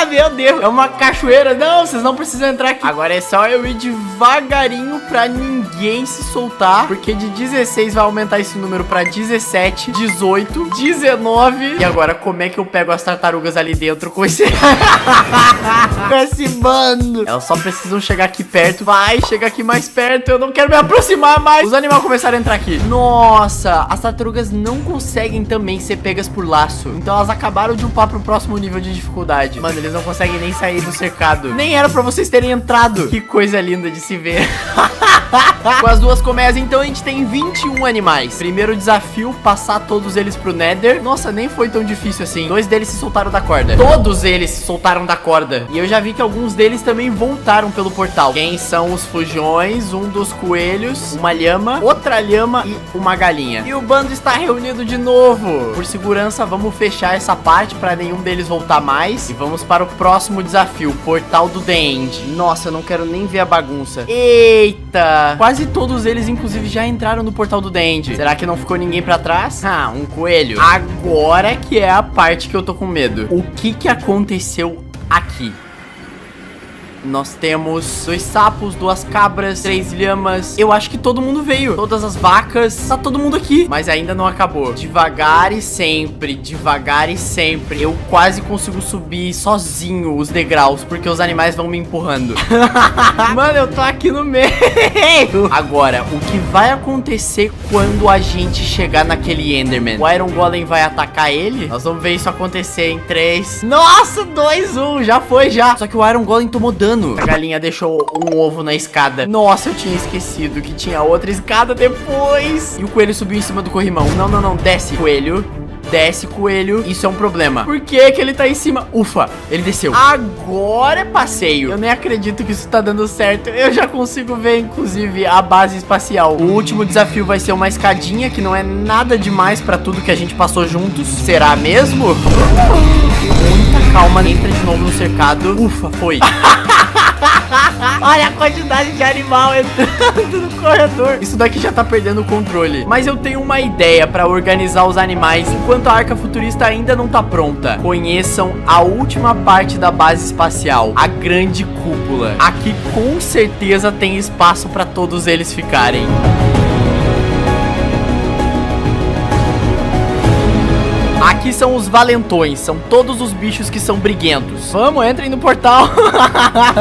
Meu Deus, é uma cachoeira. Não, vocês não precisam entrar aqui. Agora é só eu ir devagarinho pra ninguém se soltar, porque de 16 vai aumentar esse número pra 17, 18, 19. E agora como é que eu pego as tartarugas ali dentro com esse... com esse bando? Elas só precisam chegar aqui perto. Vai, chega aqui mais perto. Eu não quero me aproximar mais. Os animais começaram a entrar aqui. Nossa, as tartarugas não conseguem também ser pegas por laço. Então elas acabaram de upar pro próximo nível de dificuldade. Mano, eles não conseguem nem sair do cercado. Nem era pra vocês terem entrado. Que coisa linda de se ver. Com as 2 colmeias, então, a gente tem 21 animais. Primeiro desafio, passar todos eles pro Nether. Nossa, nem foi tão difícil assim. 2 deles se soltaram da corda. Todos eles se soltaram da corda. E eu já vi que alguns deles também voltaram pelo portal. Quem são os fujões? Um dos coelhos, uma lhama, outra lhama e uma galinha. E o bando está reunido de novo. Por segurança, vamos fechar essa parte pra nenhum deles voltar mais. E vamos para o próximo desafio, portal do The End. Nossa, eu não quero nem ver a bagunça. Eita! Quase todos eles, inclusive, já entraram no portal do The End. Será que não ficou ninguém pra trás? Ah, um coelho. Agora que é a parte que eu tô com medo. O que aconteceu aqui. Nós temos 2 sapos, 2 cabras, 3 lhamas. Eu acho que todo mundo veio. Todas as vacas. Tá todo mundo aqui. Mas ainda não acabou. Devagar e sempre. Devagar e sempre. Eu quase consigo subir sozinho os degraus, porque os animais vão me empurrando. Mano, eu tô aqui no meio. Agora, o que vai acontecer quando a gente chegar naquele Enderman? O Iron Golem vai atacar ele? Nós vamos ver isso acontecer em 3. Nossa, 2, 1. Já foi, já. Só que o Iron Golem tomou dano. A galinha deixou um ovo na escada. Nossa, eu tinha esquecido que tinha outra escada depois. E o coelho subiu em cima do corrimão. Não, não, não. Desce, coelho. Desce, coelho. Isso é um problema. Por que que ele tá em cima? Ufa, ele desceu. Agora é passeio. Eu nem acredito que isso tá dando certo. Eu já consigo ver, inclusive, a base espacial. O último desafio vai ser uma escadinha, que não é nada demais pra tudo que a gente passou juntos. Será mesmo? Muita calma. Entra de novo no cercado. Ufa, foi. Olha a quantidade de animal entrando no corredor. Isso daqui já tá perdendo o controle. Mas eu tenho uma ideia pra organizar os animais enquanto a Arca Futurista ainda não tá pronta. Conheçam a última parte da base espacial, a grande cúpula. Aqui com certeza tem espaço pra todos eles ficarem. Aqui são os valentões, são todos os bichos que são briguentos. Vamos, entrem no portal.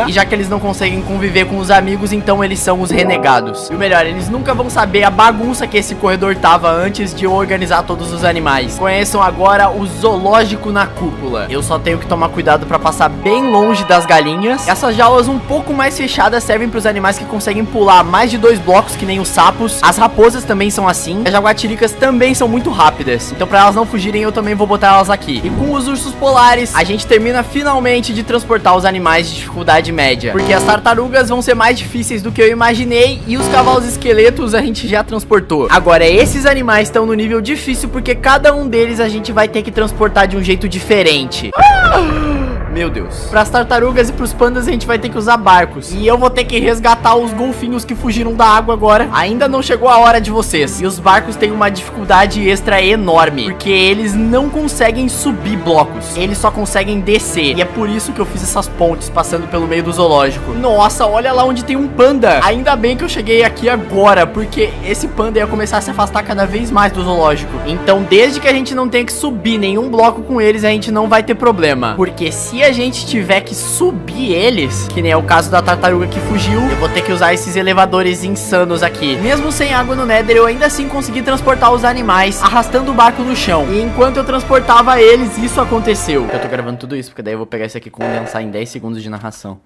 E já que eles não conseguem conviver com os amigos, então eles são os renegados. E o melhor, eles nunca vão saber a bagunça que esse corredor tava antes de eu organizar todos os animais. Conheçam agora o zoológico na cúpula. Eu só tenho que tomar cuidado pra passar bem longe das galinhas. Essas jaulas um pouco mais fechadas servem pros animais que conseguem pular mais de 2 blocos, que nem os sapos. As raposas também são assim. As jaguatiricas também são muito rápidas. Então pra elas não fugirem, eu também vou botar elas aqui. E com os ursos polares, a gente termina finalmente de transportar os animais de dificuldade média, porque as tartarugas vão ser mais difíceis do que eu imaginei, e os cavalos esqueletos a gente já transportou. Agora, esses animais estão no nível difícil, porque cada um deles a gente vai ter que transportar de um jeito diferente. Meu Deus. Para as tartarugas e para os pandas a gente vai ter que usar barcos. E eu vou ter que resgatar os golfinhos que fugiram da água agora. Ainda não chegou a hora de vocês. E os barcos têm uma dificuldade extra enorme, porque eles não conseguem subir blocos. Eles só conseguem descer. E é por isso que eu fiz essas pontes passando pelo meio do zoológico. Nossa, olha lá onde tem um panda. Ainda bem que eu cheguei aqui agora, porque esse panda ia começar a se afastar cada vez mais do zoológico. Então, desde que a gente não tenha que subir nenhum bloco com eles, a gente não vai ter problema. Porque se a gente tiver que subir eles, que nem é o caso da tartaruga que fugiu, eu vou ter que usar esses elevadores insanos aqui. Mesmo sem água no Nether, eu ainda assim consegui transportar os animais, arrastando o barco no chão. E enquanto eu transportava eles, isso aconteceu. Eu tô gravando tudo isso, porque daí eu vou pegar isso aqui e condensar em 10 segundos de narração.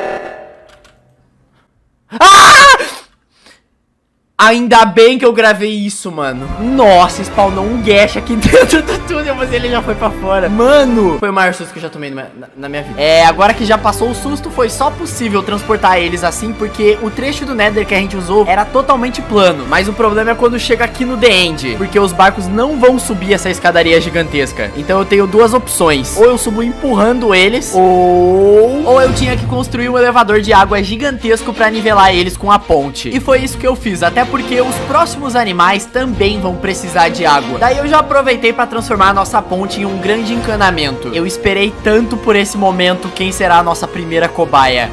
Ainda bem que eu gravei isso, mano. Nossa, spawnou um Gash aqui dentro do túnel, mas ele já foi pra fora. Mano, foi o maior susto que eu já tomei na minha vida. Agora que já passou o susto, foi só possível transportar eles assim, porque o trecho do Nether que a gente usou era totalmente plano. Mas o problema é quando chega aqui no The End, porque os barcos não vão subir essa escadaria gigantesca. Então eu tenho duas opções. Ou eu subo empurrando eles, ou eu tinha que construir um elevador de água gigantesco pra nivelar eles com a ponte. E foi isso que eu fiz, até porque os próximos animais também vão precisar de água. Daí eu já aproveitei para transformar a nossa ponte em um grande encanamento. Eu esperei tanto por esse momento. Quem será a nossa primeira cobaia?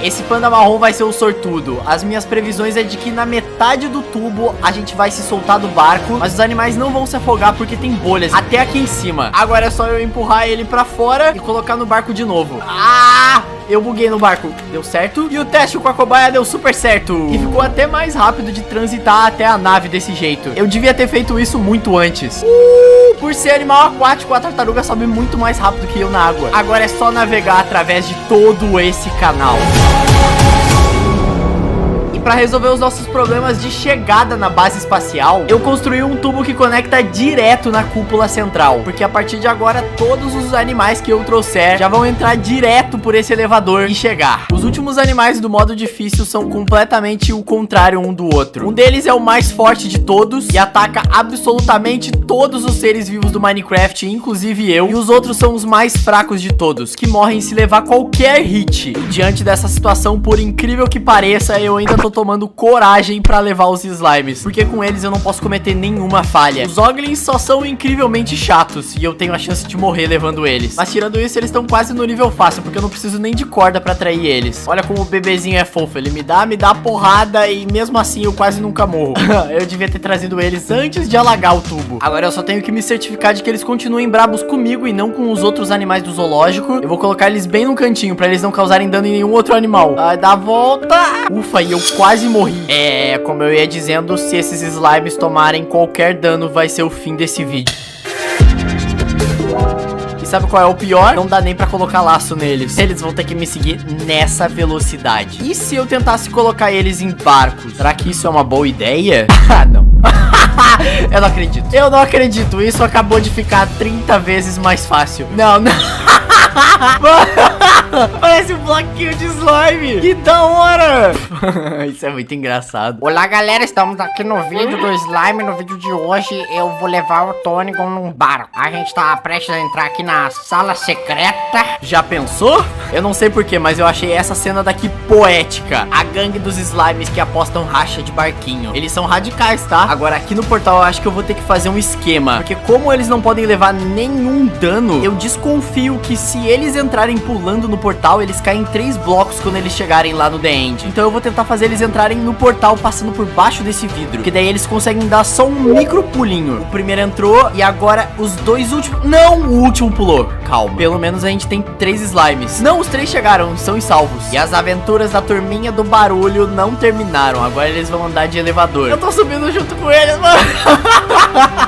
Esse panda marrom vai ser o sortudo. As minhas previsões é de que na metade do tubo a gente vai se soltar do barco, mas os animais não vão se afogar porque tem bolhas até aqui em cima. Agora é só eu empurrar ele pra fora e colocar no barco de novo. Eu buguei no barco, deu certo. E o teste com a cobaia deu super certo. E ficou até mais rápido de transitar até a nave desse jeito. Eu devia ter feito isso muito antes. Por ser animal aquático, a tartaruga sobe muito mais rápido que eu na água. Agora é só navegar através de todo esse canal. Para resolver os nossos problemas de chegada na base espacial, eu construí um tubo que conecta direto na cúpula central, porque a partir de agora todos os animais que eu trouxer já vão entrar direto por esse elevador e chegar. Os últimos animais do modo difícil são completamente o contrário um do outro. Um deles é o mais forte de todos e ataca absolutamente todos os seres vivos do Minecraft, inclusive eu. E os outros são os mais fracos de todos, que morrem se levar qualquer hit. E diante dessa situação, por incrível que pareça, eu ainda tô tomando coragem pra levar os slimes, porque com eles eu não posso cometer nenhuma falha. Os Oglins só são incrivelmente chatos e eu tenho a chance de morrer levando eles. Mas tirando isso, eles estão quase no nível fácil, porque eu não preciso nem de corda pra atrair eles. Olha como o bebezinho é fofo, ele me dá porrada e mesmo assim eu quase nunca morro. Eu devia ter trazido eles antes de alagar o tubo. Agora eu só tenho que me certificar de que eles continuem brabos comigo e não com os outros animais do zoológico. Eu vou colocar eles bem no cantinho pra eles não causarem dano em nenhum outro animal. Vai dar a volta. Ufa, e eu quase morri. Como eu ia dizendo, se esses slimes tomarem qualquer dano, vai ser o fim desse vídeo. E sabe qual é o pior? Não dá nem pra colocar laço neles. Eles vão ter que me seguir nessa velocidade. E se eu tentasse colocar eles em barcos? Será que isso é uma boa ideia? Ah, não. Eu não acredito. Eu não acredito. Isso acabou de ficar 30 vezes mais fácil. Não. Parece um bloquinho de slime. Que da hora. Isso é muito engraçado. Olá, galera, estamos aqui no vídeo do slime. No vídeo de hoje eu vou levar o Tonigon num barco. A gente tá prestes a entrar aqui na sala secreta. Já pensou? Eu não sei porquê, mas eu achei essa cena daqui poética. A gangue dos slimes que apostam racha de barquinho. Eles são radicais, tá? Agora aqui no portal eu acho que eu vou ter que fazer um esquema, porque como eles não podem levar nenhum dano, eu desconfio que se eles entrarem pulando no portal, eles caem em 3 blocos quando eles chegarem lá no The End. Então eu vou tentar fazer eles entrarem no portal passando por baixo desse vidro, que daí eles conseguem dar só um micro pulinho. O primeiro entrou e agora os 2 últimos... Não, o último pulou. Calma. Pelo menos a gente tem 3 slimes. Não, os 3 chegaram, são salvos. E as aventuras da turminha do barulho não terminaram. Agora eles vão andar de elevador. Eu tô subindo junto com eles, mano.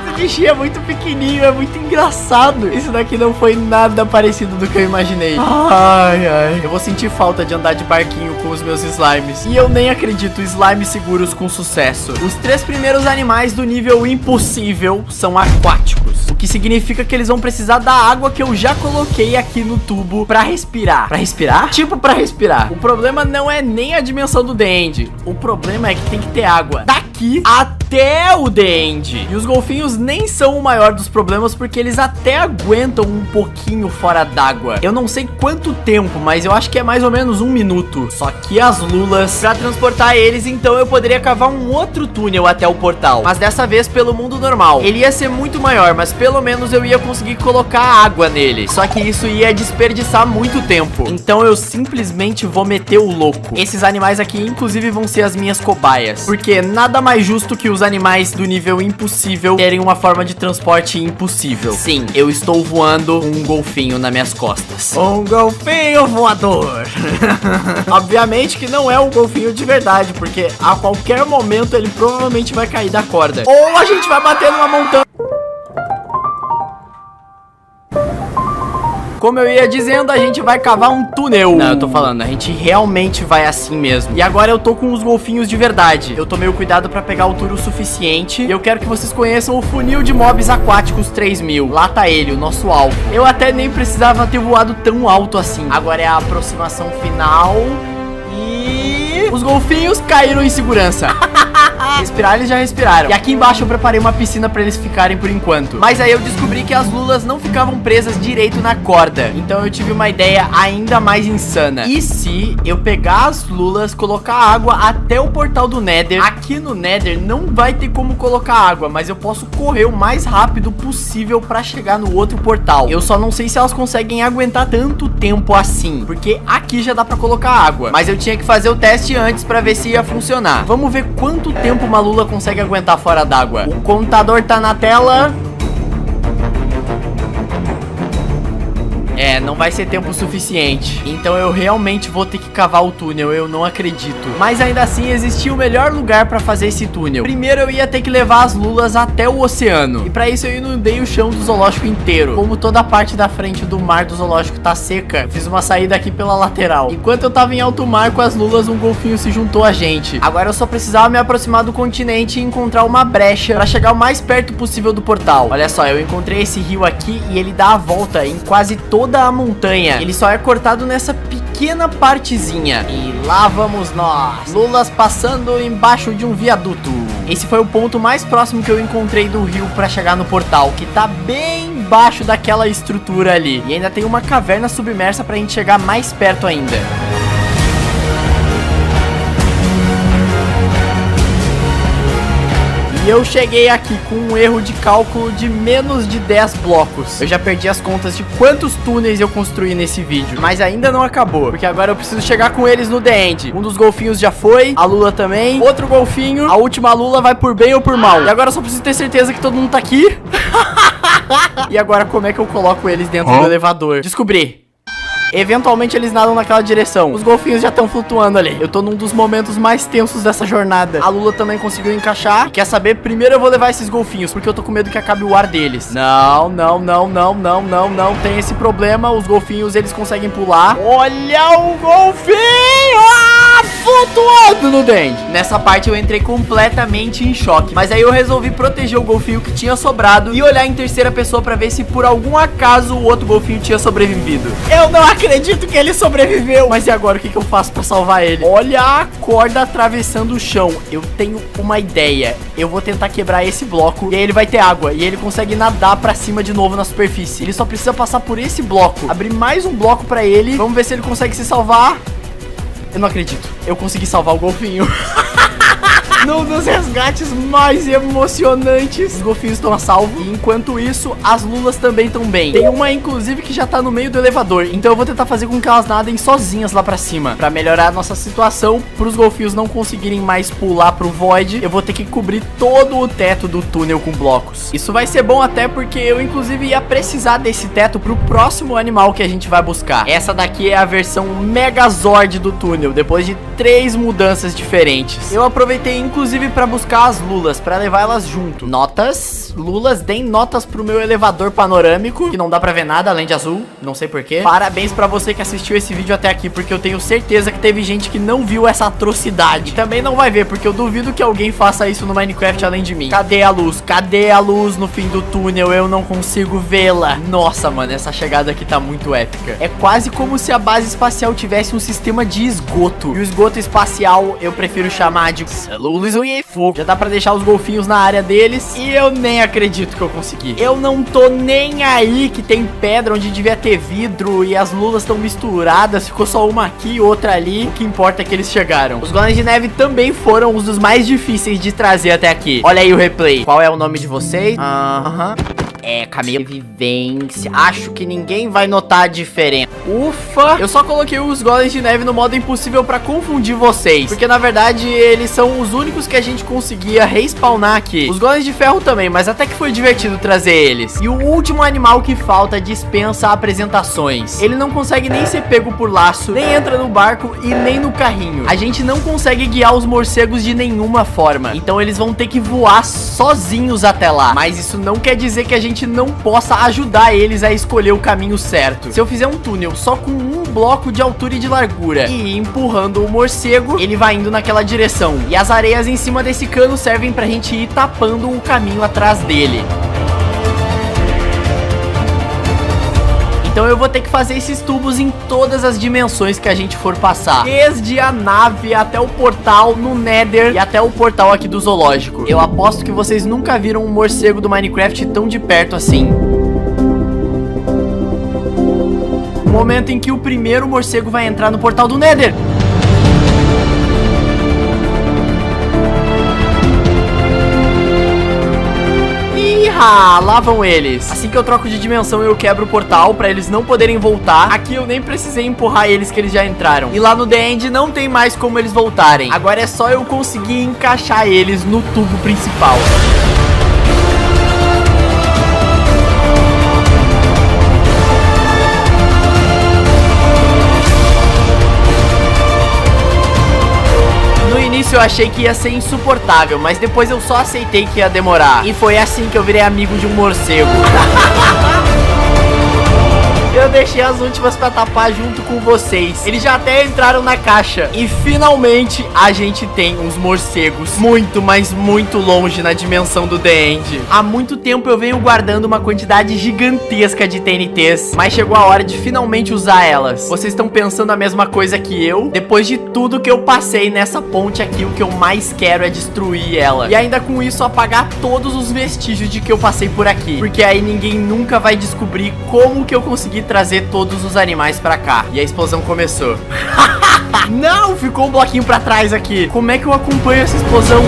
Esse bichinho é muito pequenininho, é muito engraçado. Isso daqui não foi nada parecido do que eu imaginei. Ai, ai. Eu vou sentir falta de andar de barquinho com os meus slimes. E eu nem acredito, slimes seguros com sucesso. Os 3 primeiros animais do nível impossível são aquáticos, o que significa que eles vão precisar da água que eu já coloquei aqui no tubo pra respirar. Pra respirar? Tipo pra respirar. O problema não é nem a dimensão do The End. O problema é que tem que ter água daqui até o The End. E os golfinhos nem são o maior dos problemas, porque eles até aguentam um pouquinho fora d'água. Eu não sei quanto tempo, mas eu acho que é mais ou menos 1 minuto. Só que as lulas, pra transportar eles, então eu poderia cavar um outro túnel até o portal, mas dessa vez pelo mundo normal. Ele ia ser muito maior, mas pelo menos eu ia conseguir colocar água nele. Só que isso ia desperdiçar muito tempo. Então eu simplesmente vou meter o louco. Esses animais aqui, inclusive, vão ser as minhas cobaias, porque nada mais justo que os animais do nível impossível terem uma forma de transporte impossível. Sim, eu estou voando um golfinho nas minhas costas. Um golfinho voador. Obviamente que não é um golfinho de verdade, porque a qualquer momento ele provavelmente vai cair da corda. Ou a gente vai bater numa montanha. Como eu ia dizendo, a gente vai cavar um túnel. Não, eu tô falando, a gente realmente vai assim mesmo. E agora eu tô com os golfinhos de verdade. Eu tomei o cuidado pra pegar altura o suficiente. E eu quero que vocês conheçam o funil de mobs aquáticos 3000. Lá tá ele, o nosso alvo. Eu até nem precisava ter voado tão alto assim. Agora é a aproximação final. E... os golfinhos caíram em segurança. Respirar, eles já respiraram. E aqui embaixo eu preparei uma piscina pra eles ficarem por enquanto. Mas aí eu descobri que as lulas não ficavam presas direito na corda. Então eu tive uma ideia ainda mais insana. E se eu pegar as lulas, colocar água até o portal do Nether? Aqui no Nether não vai ter como colocar água, mas eu posso correr o mais rápido possível pra chegar no outro portal. Eu só não sei se elas conseguem aguentar tanto tempo assim, porque aqui já dá pra colocar água. Mas eu tinha que fazer o teste antes pra ver se ia funcionar. Vamos ver quanto tempo uma lula consegue aguentar fora d'água. O contador tá na tela. Não vai ser tempo suficiente. Então eu realmente vou ter que cavar o túnel. Eu não acredito. Mas ainda assim existia o melhor lugar pra fazer esse túnel. Primeiro eu ia ter que levar as lulas até o oceano. E pra isso eu inundei o chão do zoológico inteiro. Como toda a parte da frente do mar do zoológico tá seca, eu fiz uma saída aqui pela lateral. Enquanto eu tava em alto mar com as lulas, um golfinho se juntou a gente. Agora eu só precisava me aproximar do continente e encontrar uma brecha pra chegar o mais perto possível do portal. Olha só, eu encontrei esse rio aqui e ele dá a volta em quase toda a montanha. Ele só é cortado nessa pequena partezinha. E lá vamos nós, lulas passando embaixo de um viaduto. Esse foi o ponto mais próximo que eu encontrei do rio pra chegar no portal, que tá bem embaixo daquela estrutura ali. E ainda tem uma caverna submersa pra gente chegar mais perto ainda. E eu cheguei aqui com um erro de cálculo de menos de 10 blocos. Eu já perdi as contas de quantos túneis eu construí nesse vídeo, mas ainda não acabou, porque agora eu preciso chegar com eles no The End. Um dos golfinhos já foi, a Lula também, outro golfinho, a última Lula vai por bem ou por mal. E agora eu só preciso ter certeza que todo mundo tá aqui. E agora como é que eu coloco eles dentro do elevador? Descobri. Eventualmente eles nadam naquela direção. Os golfinhos já estão flutuando ali. Eu tô num dos momentos mais tensos dessa jornada. A Lula também conseguiu encaixar. E quer saber? Primeiro eu vou levar esses golfinhos, porque eu tô com medo que acabe o ar deles. Não tem esse problema. Os golfinhos, eles conseguem pular. Olha o golfinho! Flutuando no dente. Nessa parte eu entrei completamente em choque. Mas aí eu resolvi proteger o golfinho que tinha sobrado e olhar em terceira pessoa pra ver se por algum acaso o outro golfinho tinha sobrevivido. Eu não acredito que ele sobreviveu. Mas e agora, o que eu faço pra salvar ele? Olha a corda atravessando o chão. Eu tenho uma ideia. Eu vou tentar quebrar esse bloco e aí ele vai ter água e ele consegue nadar pra cima de novo na superfície. Ele só precisa passar por esse bloco. Abrir mais um bloco pra ele. Vamos ver se ele consegue se salvar. Eu não acredito. Eu consegui salvar o golfinho. Num dos resgates mais emocionantes. Os golfinhos estão a salvo. E enquanto isso, as lulas também estão bem. Tem uma, inclusive, que já tá no meio do elevador. Então eu vou tentar fazer com que elas nadem sozinhas lá pra cima, pra melhorar a nossa situação. Pros golfinhos não conseguirem mais pular pro void, eu vou ter que cobrir todo o teto do túnel com blocos. Isso vai ser bom até porque eu, inclusive, ia precisar desse teto pro próximo animal que a gente vai buscar. Essa daqui é a versão Megazord do túnel, depois de 3 mudanças diferentes. Eu aproveitei inclusive pra buscar as lulas, pra levar elas junto. Notas, lulas, deem notas pro meu elevador panorâmico, que não dá pra ver nada além de azul, não sei porquê. Parabéns pra você que assistiu esse vídeo até aqui, porque eu tenho certeza que teve gente que não viu essa atrocidade. Também não vai ver, porque eu duvido que alguém faça isso no Minecraft além de mim. Cadê a luz? Cadê a luz no fim do túnel? Eu não consigo vê-la. Nossa, mano, essa chegada aqui tá muito épica. É quase como se a base espacial tivesse um sistema de esgoto. E o esgoto espacial eu prefiro chamar de já dá pra deixar os golfinhos na área deles. E eu nem acredito que eu consegui. Eu não tô nem aí que tem pedra onde devia ter vidro e as lulas estão misturadas. Ficou só uma aqui e outra ali. O que importa é que eles chegaram. Os golems de neve também foram os dos mais difíceis de trazer até aqui. Olha aí o replay. Qual é o nome de vocês? É, Camila Vivência. Acho que ninguém vai notar a diferença. Ufa! Eu só coloquei os golems de neve no modo impossível pra confundir vocês, porque na verdade eles são os únicos que a gente conseguia respawnar aqui. Os golems de ferro também, mas até que foi divertido trazer eles. E o último animal que falta dispensa apresentações. Ele não consegue nem ser pego por laço, nem entra no barco e nem no carrinho. A gente não consegue guiar os morcegos de nenhuma forma, então eles vão ter que voar sozinhos até lá. Mas isso não quer dizer que a gente não possa ajudar eles a escolher o caminho certo. Se eu fizer um túnel só com um bloco de altura e de largura e empurrando o morcego, ele vai indo naquela direção. E as areias em cima desse cano servem pra gente ir tapando o caminho atrás dele. Então eu vou ter que fazer esses tubos em todas as dimensões que a gente for passar. Desde a nave até o portal no Nether e até o portal aqui do zoológico. Eu aposto que vocês nunca viram um morcego do Minecraft tão de perto assim. O momento em que o primeiro morcego vai entrar no portal do Nether. Lá vão eles. Assim que eu troco de dimensão, eu quebro o portal pra eles não poderem voltar. Aqui eu nem precisei empurrar eles, que eles já entraram. E lá no The End não tem mais como eles voltarem. Agora é só eu conseguir encaixar eles no tubo principal. Eu achei que ia ser insuportável, mas depois eu só aceitei que ia demorar. E foi assim que eu virei amigo de um morcego. Eu deixei as últimas pra tapar junto com vocês. Eles já até entraram na caixa. E finalmente a gente tem uns morcegos muito, mas muito longe na dimensão do The End. Há muito tempo eu venho guardando uma quantidade gigantesca de TNTs, mas chegou a hora de finalmente usar elas. Vocês estão pensando a mesma coisa que eu? Depois de tudo que eu passei nessa ponte aqui, o que eu mais quero é destruir ela. E ainda com isso apagar todos os vestígios de que eu passei por aqui. Porque aí ninguém nunca vai descobrir como que eu consegui trazer todos os animais pra cá. E a explosão começou. Não, ficou um bloquinho pra trás aqui. Como é que eu acompanho essa explosão?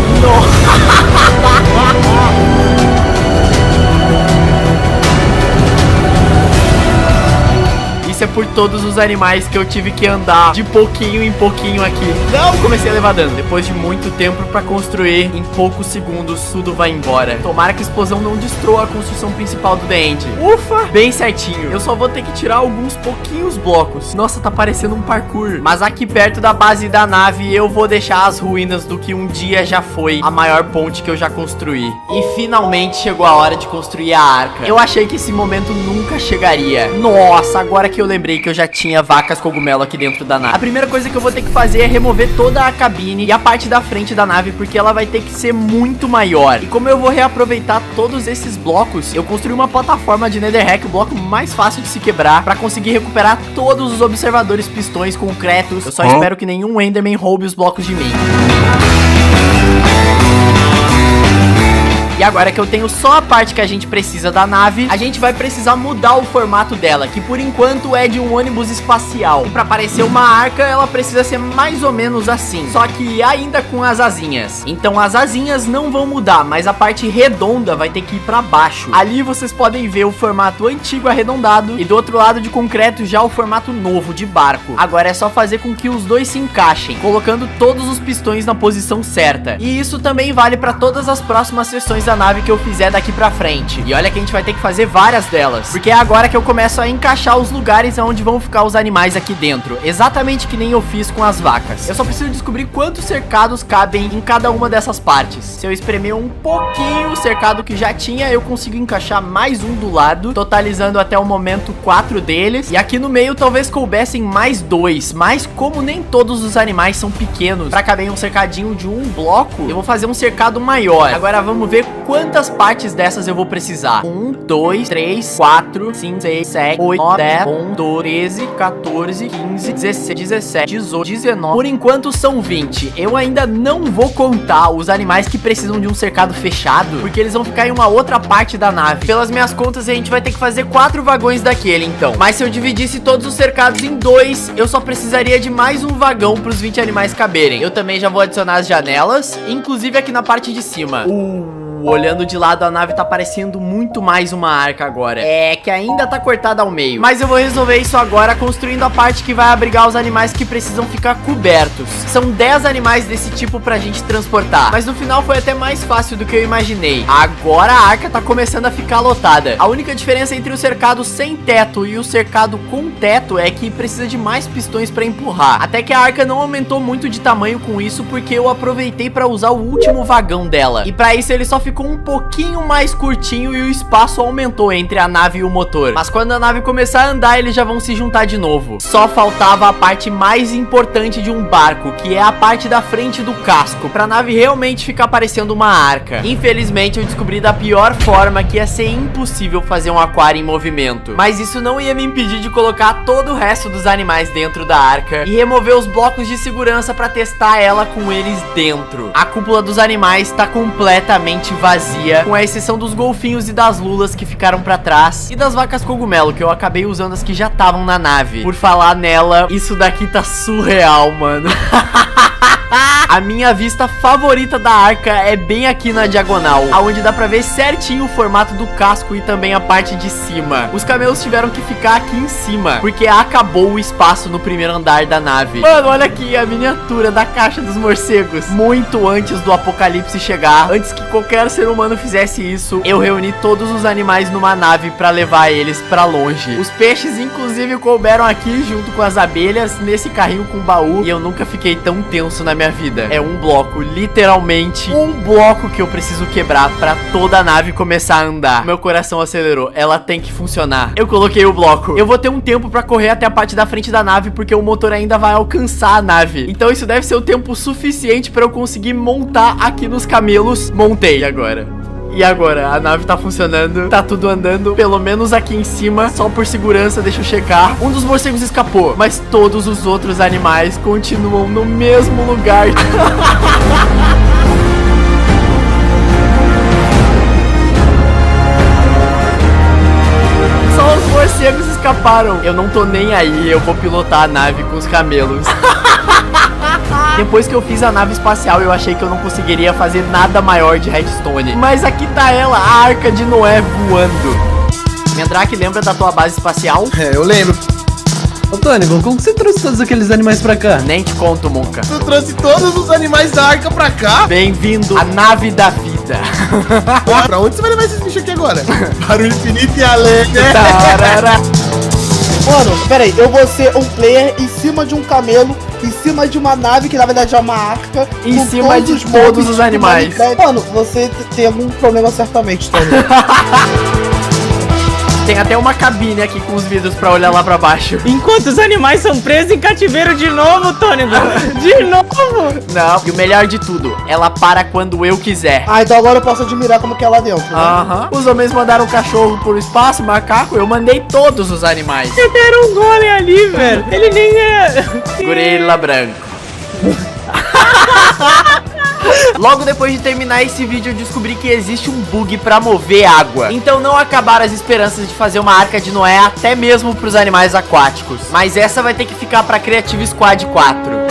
Isso é por todos os animais que eu tive que andar de pouquinho em pouquinho aqui. Não, comecei a levar dano. Depois de muito tempo pra construir, em poucos segundos tudo vai embora. Tomara que a explosão não destrua a construção principal do The End. Ufa, bem certinho. Eu só vou ter que tirar alguns pouquinhos blocos. Nossa, tá parecendo um parkour. Mas aqui perto da base da nave eu vou deixar as ruínas do que um dia já foi a maior ponte que eu já construí. E finalmente chegou a hora de construir a arca. Eu achei que esse momento nunca chegaria. Nossa, agora que eu lembrei que eu já tinha vacas cogumelo aqui dentro da nave. A primeira coisa que eu vou ter que fazer é remover toda a cabine e a parte da frente da nave, porque ela vai ter que ser muito maior. E como eu vou reaproveitar todos esses blocos, eu construí uma plataforma de Netherrack, o bloco mais fácil de se quebrar, pra conseguir recuperar todos os observadores pistões concretos. Eu só espero que nenhum Enderman roube os blocos de mim. E agora que eu tenho só a parte que a gente precisa da nave, a gente vai precisar mudar o formato dela, que por enquanto é de um ônibus espacial. E pra parecer uma arca, ela precisa ser mais ou menos assim, só que ainda com as asinhas. Então as asinhas não vão mudar, mas a parte redonda vai ter que ir pra baixo. Ali vocês podem ver o formato antigo arredondado e do outro lado de concreto já o formato novo de barco. Agora é só fazer com que os dois se encaixem, colocando todos os pistões na posição certa. E isso também vale pra todas as próximas seções da nave que eu fizer daqui pra frente. E olha que a gente vai ter que fazer várias delas, porque é agora que eu começo a encaixar os lugares onde vão ficar os animais aqui dentro, exatamente que nem eu fiz com as vacas. Eu só preciso descobrir quantos cercados cabem em cada uma dessas partes. Se eu espremer um pouquinho o cercado que já tinha, eu consigo encaixar mais um do lado, totalizando até o momento 4 deles. E aqui no meio talvez coubessem mais 2, mas como nem todos os animais são pequenos pra caber em um cercadinho de um bloco, eu vou fazer um cercado maior. Agora vamos ver quantas partes dessas eu vou precisar. 1, 2, 3, 4, 5, 6, 7, 8, 9, 10, 11, 12, 13, 14, 15, 16, 17, 18, 19. Por enquanto são 20. Eu ainda não vou contar os animais que precisam de um cercado fechado, porque eles vão ficar em uma outra parte da nave. Pelas minhas contas, a gente vai ter que fazer 4 vagões daquele, então. Mas se eu dividisse todos os cercados em 2, eu só precisaria de mais um vagão para os 20 animais caberem. Eu também já vou adicionar as janelas, inclusive aqui na parte de cima. Olhando de lado, a nave tá parecendo muito mais uma arca agora. É que ainda tá cortada ao meio. Mas eu vou resolver isso agora construindo a parte que vai abrigar os animais que precisam ficar cobertos. São 10 animais desse tipo pra gente transportar. Mas no final foi até mais fácil do que eu imaginei. Agora a arca tá começando a ficar lotada. A única diferença entre o cercado sem teto e o cercado com teto é que precisa de mais pistões pra empurrar. Até que a arca não aumentou muito de tamanho com isso, porque eu aproveitei pra usar o último vagão dela. E pra isso ele só ficou um pouquinho mais curtinho e o espaço aumentou entre a nave e o motor. Mas quando a nave começar a andar, eles já vão se juntar de novo. Só faltava a parte mais importante de um barco, que é a parte da frente do casco, pra nave realmente ficar parecendo uma arca. Infelizmente eu descobri da pior forma que ia ser impossível fazer um aquário em movimento. Mas isso não ia me impedir de colocar todo o resto dos animais dentro da arca e remover os blocos de segurança pra testar ela com eles dentro. A cúpula dos animais tá completamente vazia, com a exceção dos golfinhos e das lulas que ficaram pra trás e das vacas cogumelo, que eu acabei usando as que já estavam na nave. Por falar nela, isso daqui tá surreal, mano. A minha vista favorita da arca é bem aqui na diagonal, aonde dá pra ver certinho o formato do casco e também a parte de cima. Os camelos tiveram que ficar aqui em cima, porque acabou o espaço no primeiro andar da nave. Mano, olha aqui a miniatura da caixa dos morcegos. Muito antes do apocalipse chegar, antes que qualquer ser humano fizesse isso, eu reuni todos os animais numa nave pra levar eles pra longe. Os peixes, inclusive, couberam aqui junto com as abelhas, nesse carrinho com baú, e eu nunca fiquei tão tenso na minha vida. É um bloco, literalmente um bloco que eu preciso quebrar pra toda a nave começar a andar. Meu coração acelerou, ela tem que funcionar. Eu coloquei o bloco. Eu vou ter um tempo pra correr até a parte da frente da nave, porque o motor ainda vai alcançar a nave. Então isso deve ser o tempo suficiente pra eu conseguir montar aqui nos camelos. Montei. E agora? A nave tá funcionando, tá tudo andando, pelo menos aqui em cima. Só por segurança, deixa eu checar. Um dos morcegos escapou, mas todos os outros animais continuam no mesmo lugar. Só os morcegos escaparam. Eu não tô nem aí, eu vou pilotar a nave com os camelos. Depois que eu fiz a nave espacial, eu achei que eu não conseguiria fazer nada maior de redstone. Mas aqui tá ela, a Arca de Noé voando. Mandrake, lembra da tua base espacial? É, eu lembro. Ô, Tônico, como que você trouxe todos aqueles animais pra cá? Nem te conto, Muka. Tu trouxe todos os animais da arca pra cá? Bem-vindo à nave da vida. Ah, pra onde você vai levar esses bichos aqui agora? Para o infinito e além, né? Tarará. Mano, pera aí, eu vou ser um player em cima de um camelo, em cima de uma nave, que na verdade é uma arca. Em com cima de os todos mobs os do animais. Minecraft. Mano, você tem algum problema certamente, Tony. Tem até uma cabine aqui com os vidros pra olhar lá pra baixo. Enquanto os animais são presos em cativeiro de novo, Tônico. De novo. Não, e o melhor de tudo, ela para quando eu quiser. Ah, então agora eu posso admirar como que é lá dentro, né? Aham. Os homens mandaram o cachorro pro espaço, macaco, eu mandei todos os animais. Era um golem ali, velho. Ele nem é... Gorila branco. Logo depois de terminar esse vídeo, eu descobri que existe um bug pra mover água. Então não acabaram as esperanças de fazer uma Arca de Noé até mesmo pros animais aquáticos. Mas essa vai ter que ficar pra Creative Squad 4.